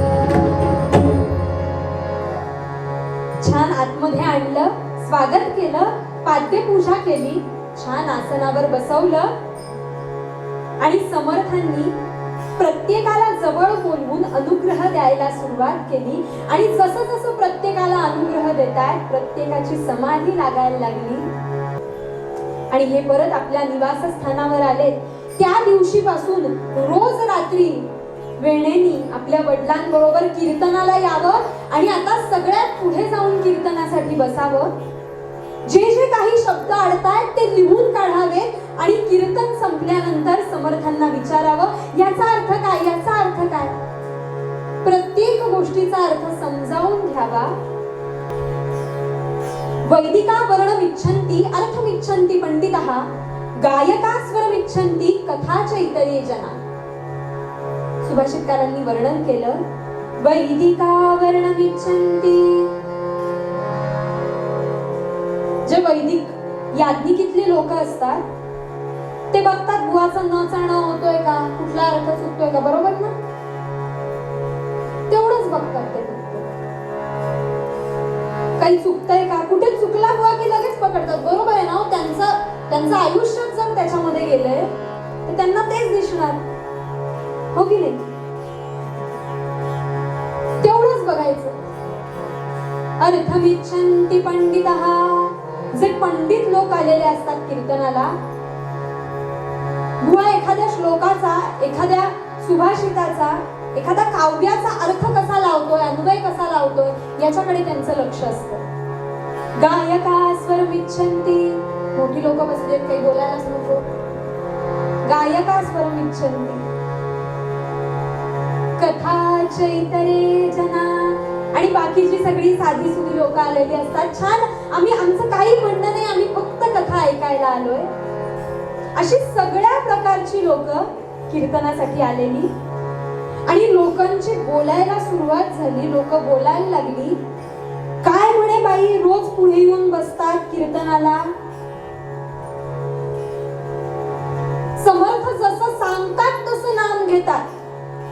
छान आतमध्ये आणलं, स्वागत केलं, पाद्यपूजा केली, छान आसनावर बसवलं आणि समर्थांनी प्रत्येकाला जवळ बोलवून अनुग्रह द्यायला सुरुवात केली. आणि जसं जसं प्रत्येकाला अनुग्रह देतात प्रत्येकाची समाधी लागायला लागली. आणि हे परत आपल्या निवासस्थानावर आले. त्या दिवशीपासून रोज रात्री वेणेनी आपल्या वडिलांबरोबर कीर्तनाला यावं आणि आता सगळ्यात पुढे जाऊन कीर्तनासाठी बसावं. जे जे काही शब्द अडतायत ते लिहून काढावे आणि कीर्तन संपल्यानंतर समर्थांना विचारावं, याचा अर्थ काय, याचा अर्थ काय. प्रत्येक गोष्टीचा अर्थ समजावून घ्यावा. वैदिका वर्णमिच्छन्ति अर्थमिच्छन्ति पंडितः गायका स्वरमिच्छन्ति कथा चैतन्ये जना. सुभाषितकारांनी वर्णन केलं. वैदिका वर्णमिच्छन्ति, जे वैदिक याज्ञिकीतले लोक असतात ते बघतात बुवाचा न चालणं होतोय का, कुठला अर्थ चुकतोय का, बरोबर ना. तेवढंच बघतात ते. काही चुकतंय का, कुठे चुकला बुवा की लगेच पकडतात, बरोबर आहे ना. त्यांचं आयुष्यात जर त्याच्यामध्ये गेलंय तर त्यांना तेच दिसणार, हो की नाही. तेवढंच बघायचं. अर्थमिच्छन्ति पंडितः, जे पंडित लोक आलेले असतात कीर्तनाला, बुवा एखाद्या श्लोकाचा, एखाद्या सुभाषिताचा, एखाद्या काव्याचा अर्थ कसा लावतोय, अन्वय कसा लावतोय, याच्याकडे त्यांचं लक्ष असतं. गायका स्वरमिच्छन्ति, मोठी लोक बसलेत, काही बोलायलाच नको. गायका स्वरमिच्छन्ति कथा चैतन्ये जना. आणि बाकीची सगळी साधी सुधी लोक आलेली असतात. छान, आमचं काही म्हणणं नाही, आम्ही फक्त कथा ऐकायला आलोय. अशी सगळ्या प्रकारची लोक कीर्तनासाठी आलेली. आणि लोकांची बोलायला सुरुवात झाली. लोक बोलायला लागली. काय म्हणे बाई रोज पुढे येऊन बसतात कीर्तनाला, समर्थ जसं सांगतात तसं नाम घेतात,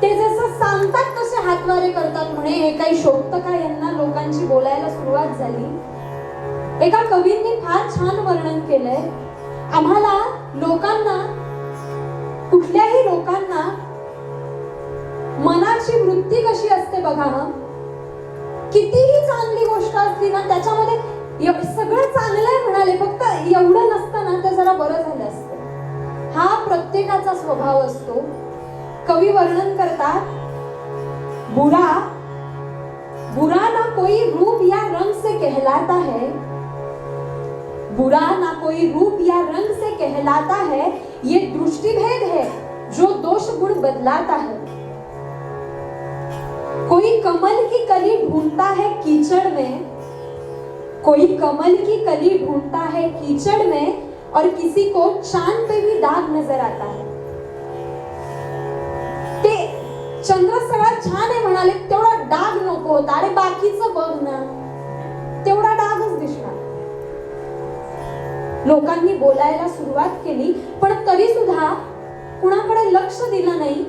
ते जसं सांगतात तसे हातवारे करतात म्हणे. हे काही शोभतं का यांना. लोकांची बोलायला सुरुवात झाली. एका कवींनी फार छान वर्णन केलंय. आम्हाला लोकांना, कुठल्याही लोकांना मनाची वृत्ती कशी असते बघा. कितीही चांगली गोष्ट असली ना, त्याच्यामध्ये सगळं चांगलं आहे म्हणाले, फक्त एवढं नसतं ना, ते जरा बरं झालं असतं. हा प्रत्येकाचा स्वभाव असतो. कवी वर्णन करतात, बुरा बुरा ना कोई रूप या रंग से कहलाता है, बुरा ना कोई रूप या रंग से कहलाता है, ये दृष्टिभेद है जो दोष गुण बदलाता है. कोई कमल की कली ढूंढता है कीचड़ में, कोई कमल की कली ढूंढता है कीचड़ में, और किसी को चांद पे भी दाग नजर आता है. ते चंद्र सगळा छान आहे म्हणाले, तेवढा डाग नको होता. अरे बाकीचं बघ ना, तेवढा डागच दिसणार. लोकांनी बोलायला सुरुवात केली, पण तरी सुद्धा कुणाकडे लक्ष दिलं नाही.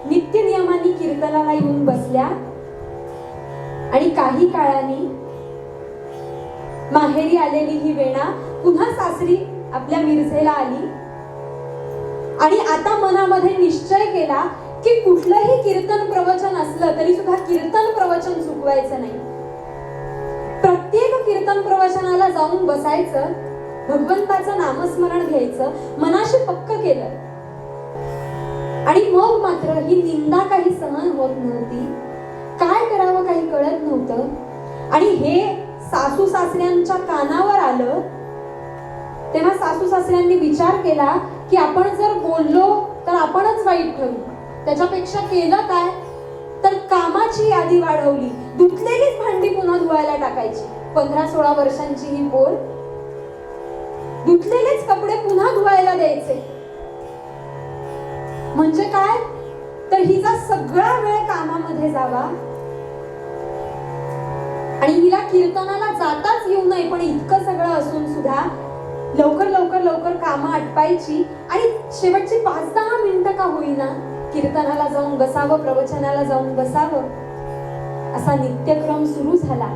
नित्य नियमाने कीर्तनाला येऊन बसल्या. आणि काही काळाने माहेरी आलेली ही वेणा पुन्हा सासरी आपल्या मिरजेला आली. आणि आता मनामध्ये निश्चय केला की कुठलंही कीर्तन प्रवचन असलं तरी सुद्धा कीर्तन प्रवचन चुकवायचं नाही. प्रत्येक कीर्तन प्रवचनाला जाऊन बसायचं, भगवंताचं नामस्मरण घ्यायचं, मनाशी पक्क केलं. आणि मग मात्र ही निंदा काही सहन होत नव्हती. काय करावं काही कळत नव्हतं. आणि हे सासू सासऱ्यांच्या कानावर आलं तेव्हा सासू सासऱ्यांनी विचार केला की आपण जर बोललो तर आपणच वाईट ठरू. त्याच्यापेक्षा केलं काय तर कामाची यादी वाढवली. धुतलेलीच भांडी पुन्हा धुवायला टाकायची. 15-16 वर्षांची ही पोर, धुतलेलेच कपडे पुन्हा धुवायला द्यायचे. म्हणजे काय तर हिचा सगळा वेळ कामामध्ये जावा आणि हिला कीर्तनाला जाताच येऊ नये, पण इतकं सगळं असून सुद्धा लवकर लवकर लवकर कामं आटपायची आणि शेवटची 5-10 मिनिटं का होईना कीर्तनाला जाऊन बसावं, प्रवचनाला जाऊन बसावं, असा नित्यक्रम सुरू झाला.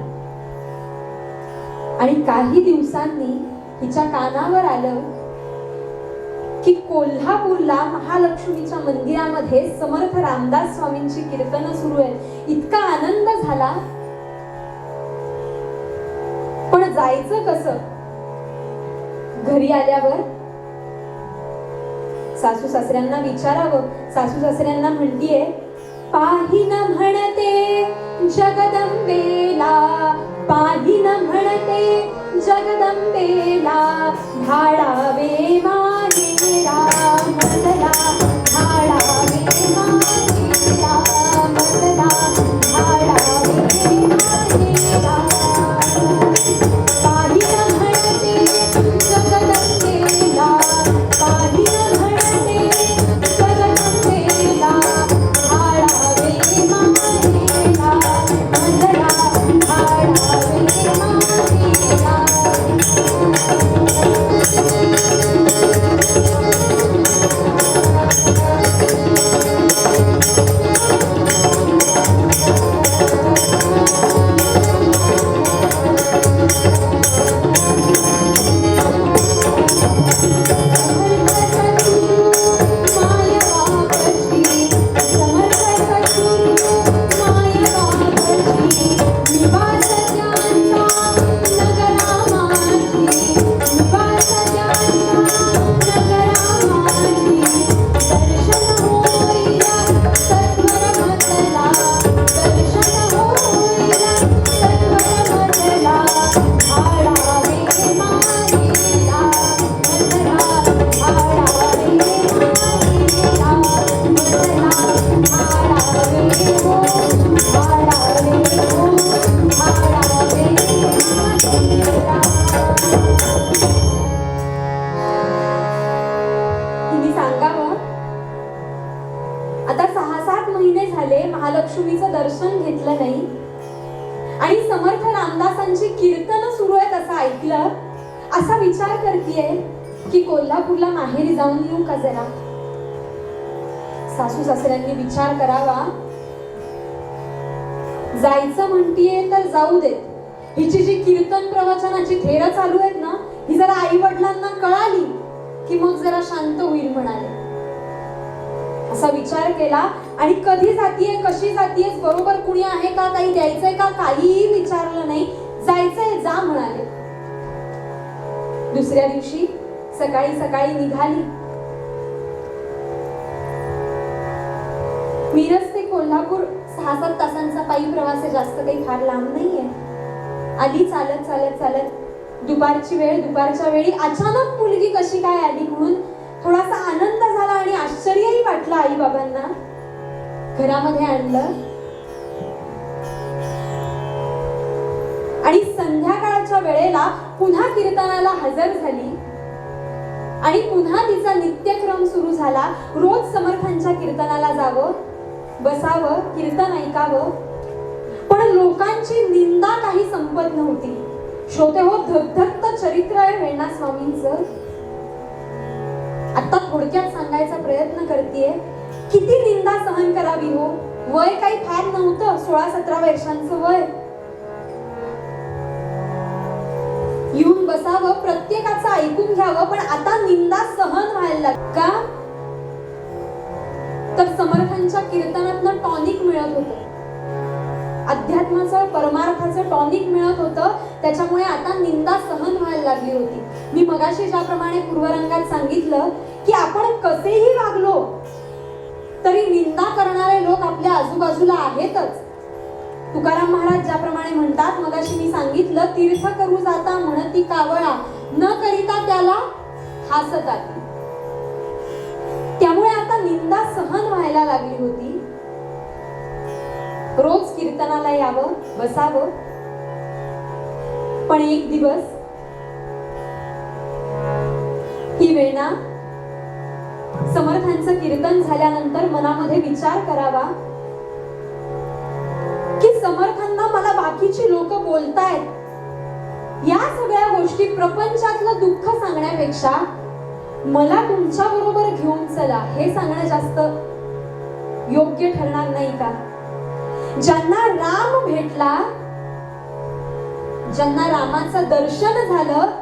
आणि काही दिवसांनी हिच्या कानावर आलं की कोल्हापूरला महालक्ष्मीच्या मंदिरामध्ये समर्थ रामदास स्वामींची कीर्तन सुरू आहे. इतका आनंद झाला, पण जायचं कसं? घरी आल्यावर सासू सासऱ्यांना विचारावं. सासू सासऱ्यांना म्हणतीये, पाहिन म्हणते जगदंबेला, पाहिन म्हणते जगदंबेला, धाडावे माहेरा मधला, धाडावे माहेरा मधला, धाडावे माहेरा. पाहिन म्हणते जगदंबेला, पाहिन म्हणते जगदंबेला, धाडावे माहेरा मधला, धाडावे माहेरा. आता 6-7 महिने झाले महालक्ष्मीचं दर्शन घेतलं नाही आणि समर्थ रामदासांची कीर्तन सुरू आहेत असं ऐकलं. असा विचार करतीये की कोल्हापूरला माहेरी जाऊन येऊ का जरा. सासू सासऱ्यांनी विचार करावा. जायचं म्हणतीये तर जाऊ दे. हिची जी कीर्तन प्रवचनाची थेरं चालू आहेत ना, ही जरा आई वडिलांना कळाली की मग जरा शांत होईल म्हणाले. असा विचार केला आणि कधी जातीये, कशी जातीये, बरोबर कुणी आहे का, काही द्यायचंय का, काहीही विचारलं नाही. जायचंय, जा म्हणाले. दुसऱ्या दिवशी सकाळी सकाळी निघाली. मिरज ते कोल्हापूर 6-7 तासांचा पायी प्रवास आहे, जास्त काही फार लांब नाहीये. आली चालत चालत चालत. दुपारची वेळ, दुपारच्या वेळी अचानक मुलगी कशी काय आली म्हणून थोडासा आनंद झाला आणि आश्चर्यही वाटलं आई बाबांना. घरामध्ये आणलं आणि संध्याकाळच्या वेळेला पुन्हा कीर्तनाला हजर झाली आणि पुन्हा तिचा नित्यक्रम सुरू झाला. रोज समर्थांच्या कीर्तनाला जावं, बसावं, कीर्तन ऐकावं. पण लोकांची निंदा काही संपत नव्हती. श्रोते हो, धगधगत चरित्र आहे वेणा स्वामींचं. आता थोडक्यात सांगायचा प्रयत्न करतेय. किती निंदा सहन करावी हो. वय काही फार नव्हतं, 16-17 वर्षांचं वय. येऊन बसावं, प्रत्येकाचं ऐकून घ्यावं, पण आता निंदा सहन व्हायला का? तर समर्थांच्या कीर्तनातनं टॉनिक मिळत होतं, अध्यात्माचं, परमार्थाचं टॉनिक मिळत होतं. त्याच्यामुळे आता निंदा सहन व्हायला लागली होती. मी मगाशी ज्याप्रमाणे पूर्वरंगात सांगितलं की आपण कसेही वागलो तरी निंदा करणारे लोक आपल्या आजूबाजूला आहेतच. तुकाराम महाराज ज्याप्रमाणे म्हणतात, मगाशी मी सांगितलं, तीर्थ करू जाता म्हणती कावळा, न करिता त्याला हासतात. त्यामुळे आता निंदा सहन व्हायला लागली होती. रोज कीर्तनाला यावं, बसावं. पण एक दिवस ही वेणा समर्थांच्या समर्थांचं कीर्तन झाल्यानंतर मनामध्ये विचार करावा की समर्थांना मला बाकीची लोक बोलतायत, या सगळ्या गोष्टी प्रपंचातलं दुःख सांगण्यापेक्षा मला तुमच्या बरोबर घेऊन चला हे सांगणं जास्त योग्य ठरणार नाही का? ज्यांना राम भेटला, ज्यांना रामाचं दर्शन झालं,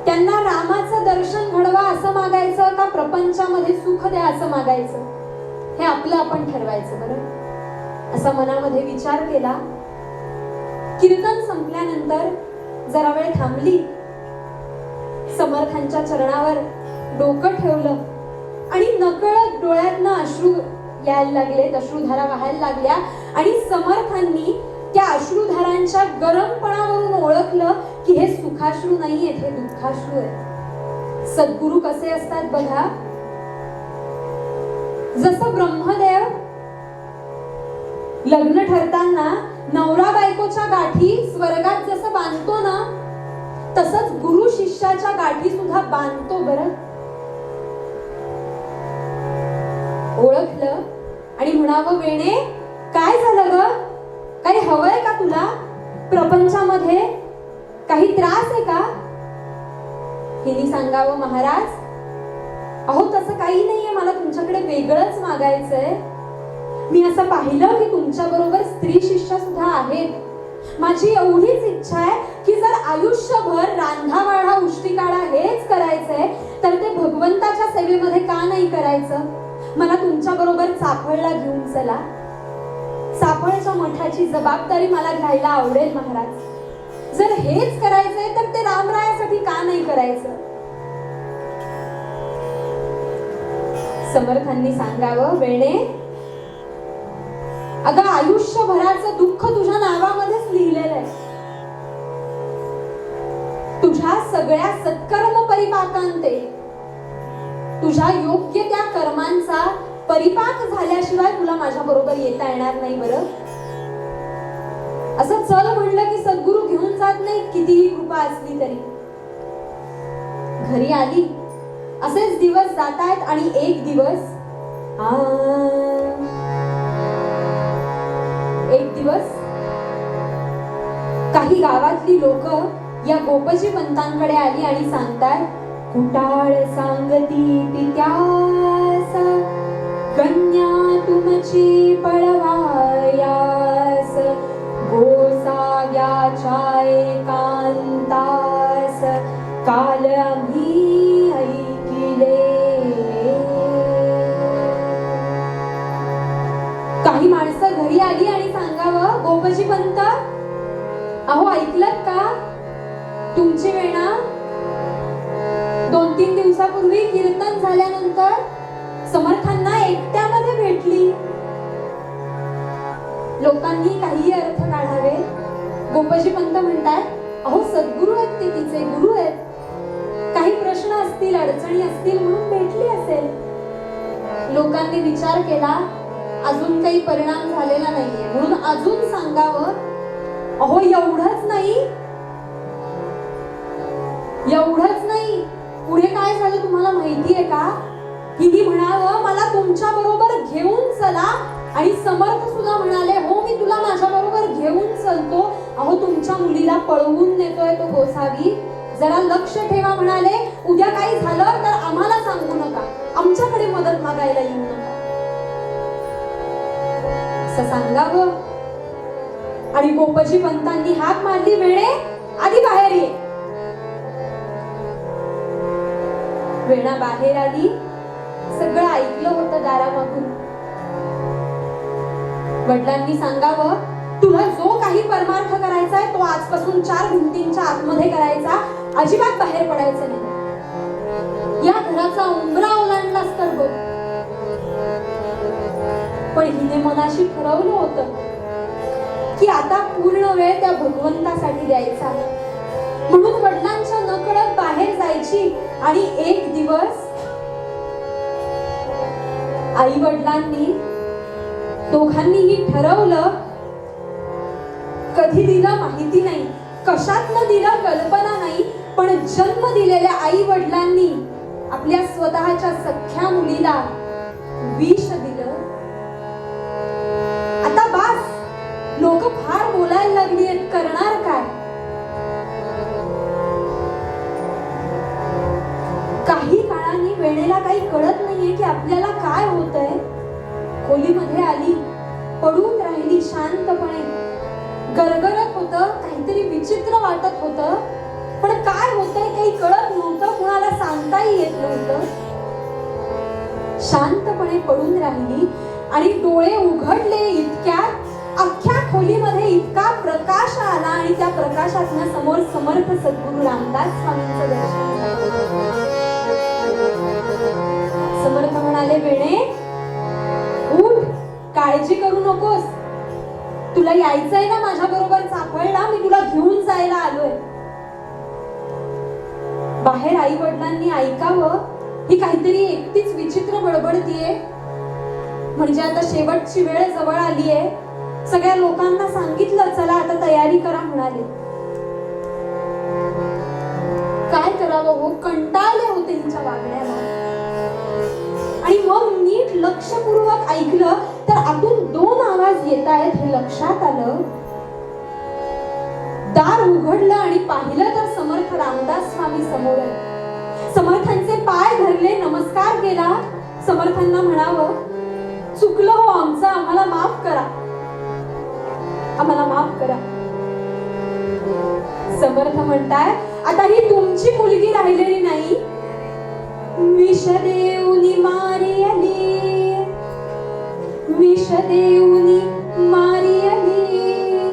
त्यांना रामाचं दर्शन घडवा असं मागायचं का प्रपंचामध्ये सुख द्या असं मागायचं? हे आपलं आपण ठरवायचं बरं. असा मनामध्ये विचार केला. कीर्तन संपल्यानंतर जरा वेळ थांबली, समर्थांच्या चरणावर डोकं ठेवलं आणि नकळत डोळ्यातनं अश्रू यायला लागले, अश्रुधारा वाहायला लागल्या आणि समर्थांनी त्या अश्रुधारांच्या गरमपणावरून ओळखलं की हे सुखाश्रू नाहीयेत, हे दुःखाश्रू आहेत. सद्गुरू कसे असतात बघा. जसं ब्रह्मदेव लग्न ठरताना नवरा बायकोच्या गाठी स्वर्गात जसं बांधतो ना, तसंच गुरु शिष्याच्या गाठी सुद्धा बांधतो बरं. ओळखलं आणि म्हणावं, वेणे काय झालं ग? काही हवंय का तुला? प्रपंचामध्ये काही त्रास आहे का? हिने सांगावं, महाराज अहो तसं काही नाहीये, मला तुमच्याकडे वेगळंच मागायचंय. मी असं पाहिलं की तुमच्या बरोबर स्त्री शिष्या सुद्धा आहेत. माझी एवढीच इच्छा आहे की जर आयुष्यभर रांधावाढा उष्टीकाढा हेच करायचंय तर ते भगवंताच्या सेवेमध्ये का नाही करायचं? मला तुमच्या बरोबर चाफळला घेऊन चला. चाफळच्या मठाची जबाबदारी मला घ्यायला आवडेल महाराज. जर हेच करायचंय तर ते रामरायासाठी का नाही करायचं? समर्थांनी सांगावं, वेणे अगं आयुष्यभराचं दुःख तुझ्या नावामध्येच लिहिलेलं आहे. तुझ्या सगळ्या सत्कर्म परिपाकांते, तुझ्या योग्य त्या कर्मांचा परिपाक झाल्याशिवाय तुला माझ्या बरोबर येता येणार नाही बरं. असं चल म्हणलं की सद्गुरू घेऊन जात नाही, कितीही कृपा असली तरी. घरी आली, असेच दिवस जात आहेत आणि एक दिवस काही गावातली लोक या गोपजी पंतांकडे आली आणि सांगतात, कुटाळ सांगती पित्यास कन्या तुमची पळवायास, गोसाव्याच्या एकांतास काल आम्ही ऐकिले. काही माणसं घरी आली आणि सांगावं, गोपजी पंत अहो ऐकलत का? तुमची वेणा 2-3 दिवसापूर्वी कीर्तन झाल्यानंतर समर्थांना एकट्यामध्ये भेटली. लोकांनी काही अर्थ काढावे. गोपजी पंत म्हणतात, अहो सद्गुरू आहेत, ते तिचे गुरु आहेत, काही प्रश्न असतील, अडचणी असतील म्हणून भेटली असेल. लोकांनी विचार केला, अजून काही परिणाम झालेला नाहीये म्हणून अजून सांगावं, अहो एवढंच नाही, पुढे काय झालं तुम्हाला माहितीये का? हिने म्हणावं, मला तुमच्या बरोबर घेऊन चला. आणि समर्थ सुद्धा म्हणाले, हो मी तुला माझ्या बरोबर घेऊन चलतो. अहो तुमच्या मुलीला पळवून नेतोय तो गोसावी, जरा लक्ष ठेवा म्हणाले. उद्या काही झालं तर आम्हाला सांगू नका, आमच्याकडे मदत मागायला येऊ नका असं सांगावं. आणि गोपजी पंतांनी हाक मारली, वेणे आधी बाहेर ये. वेणा बाहेर आली. सगळं ऐकलं होतं दारामागून. वडिलांनी सांगावं, तुला जो काही परमार्थ करायचा आहे तो आजपासून 4 भिंतींच्या आतमध्ये करायचा, अजिबात बाहेर पडायचं नाही. या घराचा उंबरा ओलांडलास तर बघ. पण हिने मनाशी ठरवलं होतं की आता पूर्ण वेळ त्या भगवंतासाठी द्यायचा. म्हणून वडिलांच्या नकळत बाहेर जायची. आणि एक दिवस आई वडिलांनी दोघांनीही ठरवलं, कधी दिलं माहिती नाही, कशातनं दिलं कल्पना नाही, पण जन्म दिलेल्या आई वडिलांनी आपल्या स्वतःच्या सख्ख्या मुलीला विष दिलं. आता बास, लोक फार बोलायला लागली आहेत, करणार काय? काही काळाने वेळेला काही कळत नाहीये की आपल्याला काय होतंय. खोलीमध्ये आली, पडून राहिली शांतपणे. गरगरत होतं, काहीतरी विचित्र वाटत होतं, पण काय होतंय काही कळत नव्हतं, कुणाला सांगताही येत नव्हतं. शांतपणे पडून राहिली आणि डोळे उघडले इतक्यात अख्ख्या खोलीमध्ये इतका प्रकाश आला आणि त्या प्रकाशातनं समोर समर्थ सद्गुरू रामदास स्वामींचं दर्शन झालं. समर्थ म्हणाले, वेणे उठ, काळजी करू नकोस. तुला यायचंय ना माझ्या बरोबर चाफळला, मी तुला घेऊन जायला आलोय. बाहेर आई वडिलांनी ऐकावं, ही काहीतरी एकटीच विचित्र बडबडतीये, म्हणजे आता शेवटची वेळ जवळ आलीये. सगळ्या लोकांना सांगितलं, चला आता तयारी करा म्हणाले. काय करावं हो, कंटाळले होते हिच्या वागण्याला. आणि मग नीट लक्षपूर्वक ऐकलं तर आतून 2 आवाज येत आहेत हे लक्षात आलं. दार उघडलं आणि पाहिलं तर समर्थ रामदास स्वामी समोर आहे. समर्थांचे पाय धरले, नमस्कार केला. समर्थांना म्हणावं, चुकलं हो आमचं, आम्हाला माफ करा, आम्हाला माफ करा. समर्थ म्हणताय, आता ही तुमची मुलगी राहिलेली नाही. विष देऊनी मारी आली, विष देऊनी मारी आली,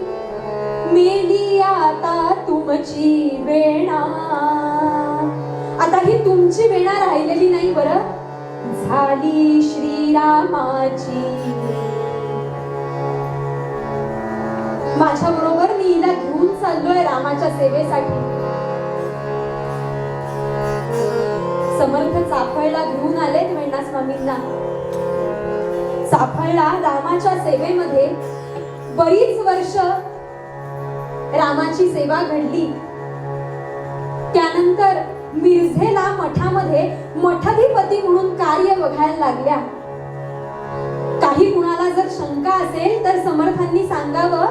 मेली आता तुमची वेणा. आता ही तुमची वेणा राहिलेली नाही, बरं झाली श्रीरामाची. माझ्या बरोबर मी हिला घेऊन चाललोय रामाच्या सेवेसाठी. समर्थ चाफळला घेऊन आलेत वेणा स्वामींना. चाफळला रामाच्या सेवेमध्ये बरीच वर्ष रामाची सेवा घडली. त्यानंतर मिरझेला मठामध्ये मठाधिपती म्हणून कार्य बघायला लागल्या. काही कुणाला जर शंका असेल तर समर्थांनी सांगावं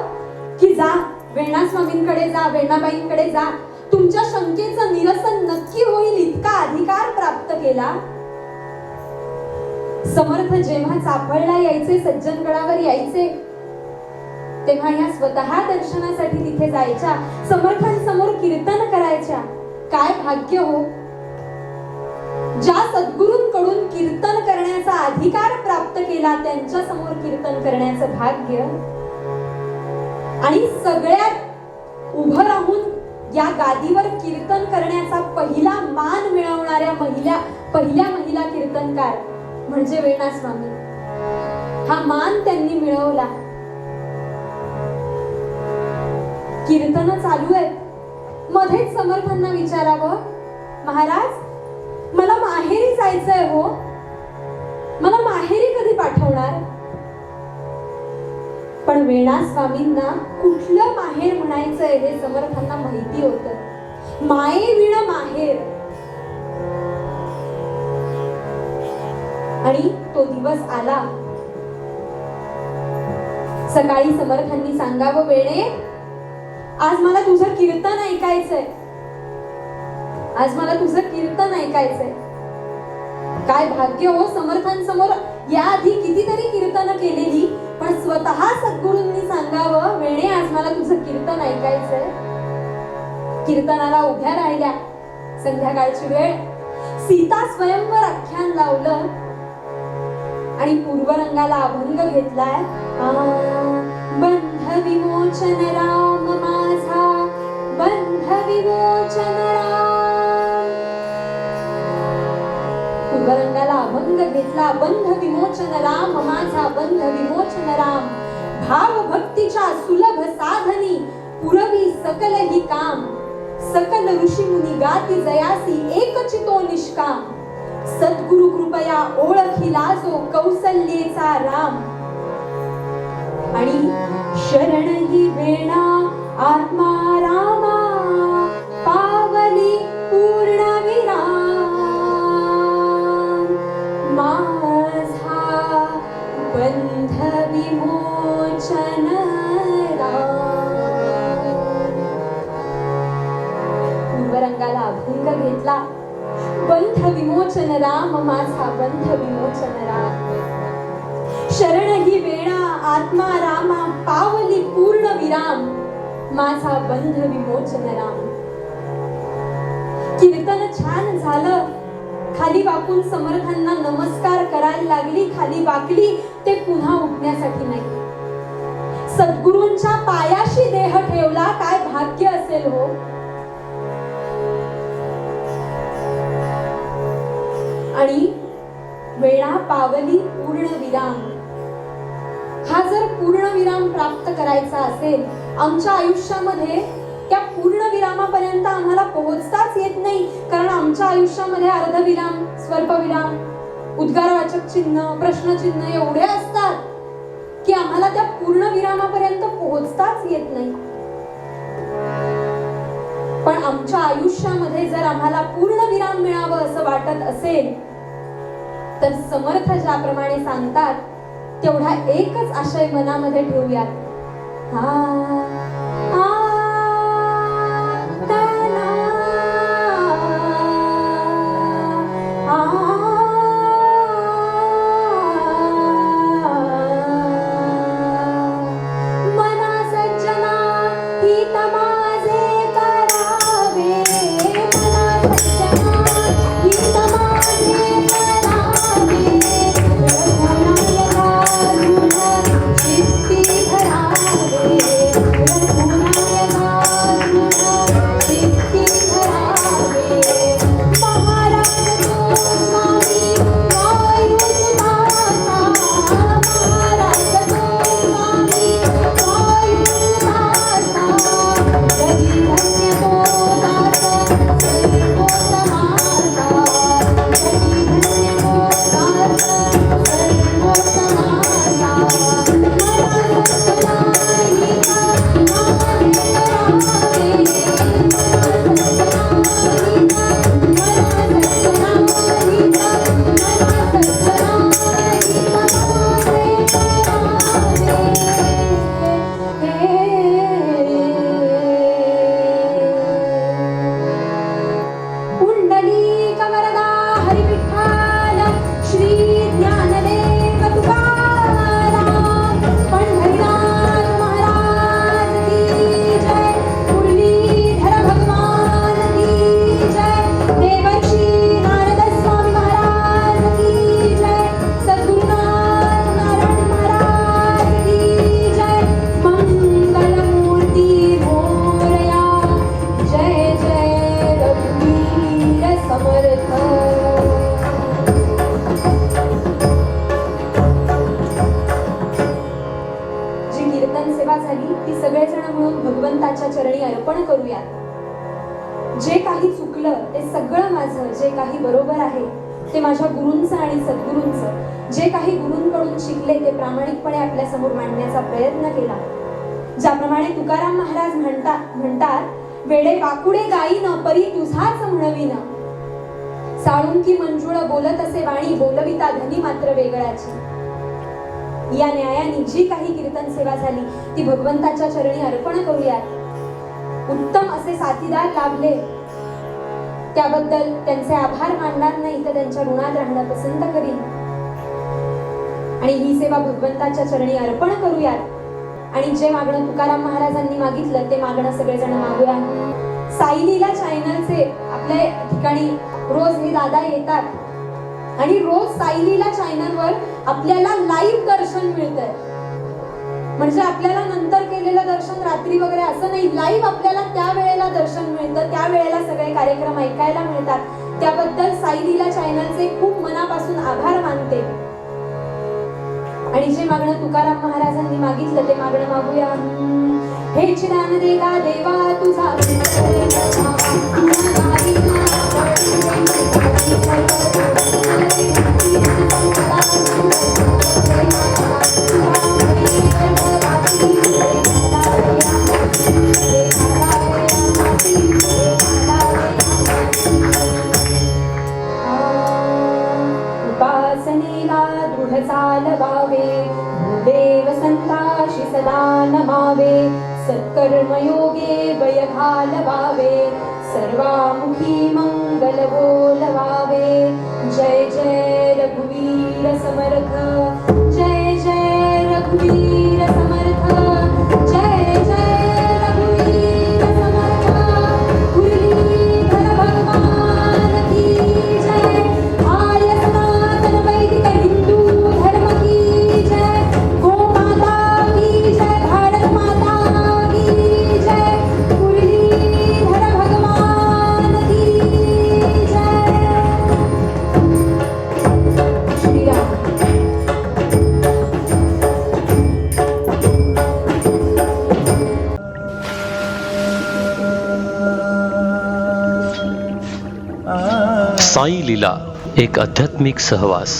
की जा वेणा स्वामींकडे जा, वेणाबाईंकडे जा, तुमच्या शंकेचं निरसन नक्की होईल इतका अधिकार प्राप्त केला. समर्थ जेव्हा चाफळला यायचे, सज्जनगडावर यायचे, तेव्हा या स्वतः दर्शनासाठी तिथे जायच्या, समर्थांसमोर कीर्तन करायच्या. काय भाग्य हो, ज्या सद्गुरूंकडून कीर्तन करण्याचा अधिकार प्राप्त केला त्यांच्या समोर कीर्तन करण्याचं भाग्य. आणि सगळ्यात उभं राहून या गादीवर कीर्तन करण्याचा पहिला मान मिळवणाऱ्या पहिल्या महिला कीर्तनकार म्हणजे वेणा स्वामी. हा मान त्यांनी मिळवला. कीर्तन चालू आहे, मध्येच समर्थांना विचारावं, महाराज मला माहेरी जायचंय हो, मला माहेरी कधी पाठवणार? पण वेणा स्वामींना कुठलं माहेर म्हणायचंय हे समर्थांना माहिती होतं. माये विण माहेर. आणि तो दिवस आला. सकाळी समर्थांनी सांगावं, वेणे आज मला तुझं कीर्तन ऐकायचंय, आज मला तुझं कीर्तन ऐकायचंय. काय भाग्य हो, समर्थांसमोर याआधी कितीतरी कीर्तन केलेली, पण स्वतः सद्गुरूंनी सांगावं, वेणे आज मला तुझं कीर्तन ऐकायचंय. कीर्तनाला उभ्या राहिल्या. संध्याकाळची वेळ. सीता स्वयंवर आख्यान लावलं आणि पूर्वरंगाला अभंग घेतलाय. बंध विमोचन राम माझा, बंध विमोचन राम. पूर्वरंगाला अभंग घेतला. बंध विमोचन राम माझा, बंध विमोचन राम. भाव भक्तीच्या सुलभ साधनी पुरवी सकल ही काम. सकल ऋषी मुनी गाती जयासी एकची तो निष्काम. सद्गुरु कृपया ओळखिला जो कौसल्येचा राम. आणि शरण ही वेणा आत्मा रामा पावली पूर्ण विराम. विमोचन पूर्वरंगाला अभंग घेतला. बंध विमोचन राम माझा बंध विमोचन राम. शरण ही वेळा आत्मा रामा पावली पूर्ण विराम माझा बंध विमोचन राम. कीर्तन छान झालं. खाली वाकून समर्थांना नमस्कार करायला लागली. खाली वाकली ते पुन्हा उठण्यासाठी नाही. सद्गुरूंच्या पायाशी देह ठेवला. काय भाग्य असेल हो. आणि वेळा पावली पूर्ण विराम. हा जर पूर्ण विराम प्राप्त करायचा असेल आमच्या आयुष्यामध्ये, त्या पूर्ण विरामापर्यंत आम्हाला पोहोचताच येत नाही. कारण आमच्या आयुष्यामध्ये अर्धविराम, स्वल्पविराम, उद्गारवाचक चिन्ह, प्रश्नचिन्ह एवढे असतात की आम्हाला त्या पूर्ण विरामापर्यंत पोहोचताच येत नाही. पण आमच्या आयुष्यामध्ये जर आम्हाला पूर्ण विराम मिळावं असं वाटत असेल तर समर्थ ज्याप्रमाणे सांगतात तेवढा एकच आशय मनामध्ये ठेवूयात. भगवंताच्या चरणी अर्पण करूया. जे काही चुकलं ते सगळं माझं, जे काही बरोबर आहे ते माझ्या गुरूंचं आणि सद्गुरूंचं, जे काही गुरूंकडून शिकले ते प्रामाणिकपणे आपल्या समोर मांडण्याचा प्रयत्न केला. ज्याप्रमाणे तुकाराम महाराज म्हणतात, वेडे वाकुडे गाईन परी तुझाच म्हणवीन, साळुंकी मंजुळ बोलत असे वाणी, बोलविता धनी मात्र वेगळाची. या न्यायाने जी काही कीर्तन सेवा झाली ती भगवंताच्या चरणी अर्पण करूयात. उत्तम असे साथीदार लाभले त्याबद्दल त्यांचे आभार मानणार नाही तर त्यांच्या ऋणात राहणं पसंत करीन. आणि ही सेवा भगवंताच्या चरणी अर्पण करूयात. आणि जे मागणं तुकाराम महाराजांनी मागितलं ते मागणं सगळेजण मागूया. साईलीला चॅनलचे आपल्या ठिकाणी रोज हे दादा येतात आणि रोज साईलीला चॅनलवर आपल्याला लाईव्ह दर्शन मिळतंय. म्हणजे आपल्याला नंतर केलेलं दर्शन रात्री वगैरे असं नाही, लाईव्ह आपल्याला त्या वेळेला दर्शन मिळतं, त्या वेळेला सगळे कार्यक्रम ऐकायला मिळतात. त्याबद्दल साईलीला चॅनलचे खूप मनापासून आभार मानते. आणि जे मागणं तुकाराम महाराजांनी मागितलं ते मागणं मागूया. हे चिदान देगा देवा तुझा उपासनेला दृढ चालवावे, देव सदा नमावे सत्कर्मयोगे वय घालवावे सर्वामुखी मंगल बोलवावे जय जय रघुवीर समर्थ जय जय रघुवीर समर्थ जय जय रघुवीर समर्थ मुरलीधर भगवान की जय आर्य सनातन वैदिक हिंदू धर्म की जय गो माता की जय भारत माता की जय मुरलीधर भगवान की जय श्री राम साई लीला एक आध्यात्मिक सहवास.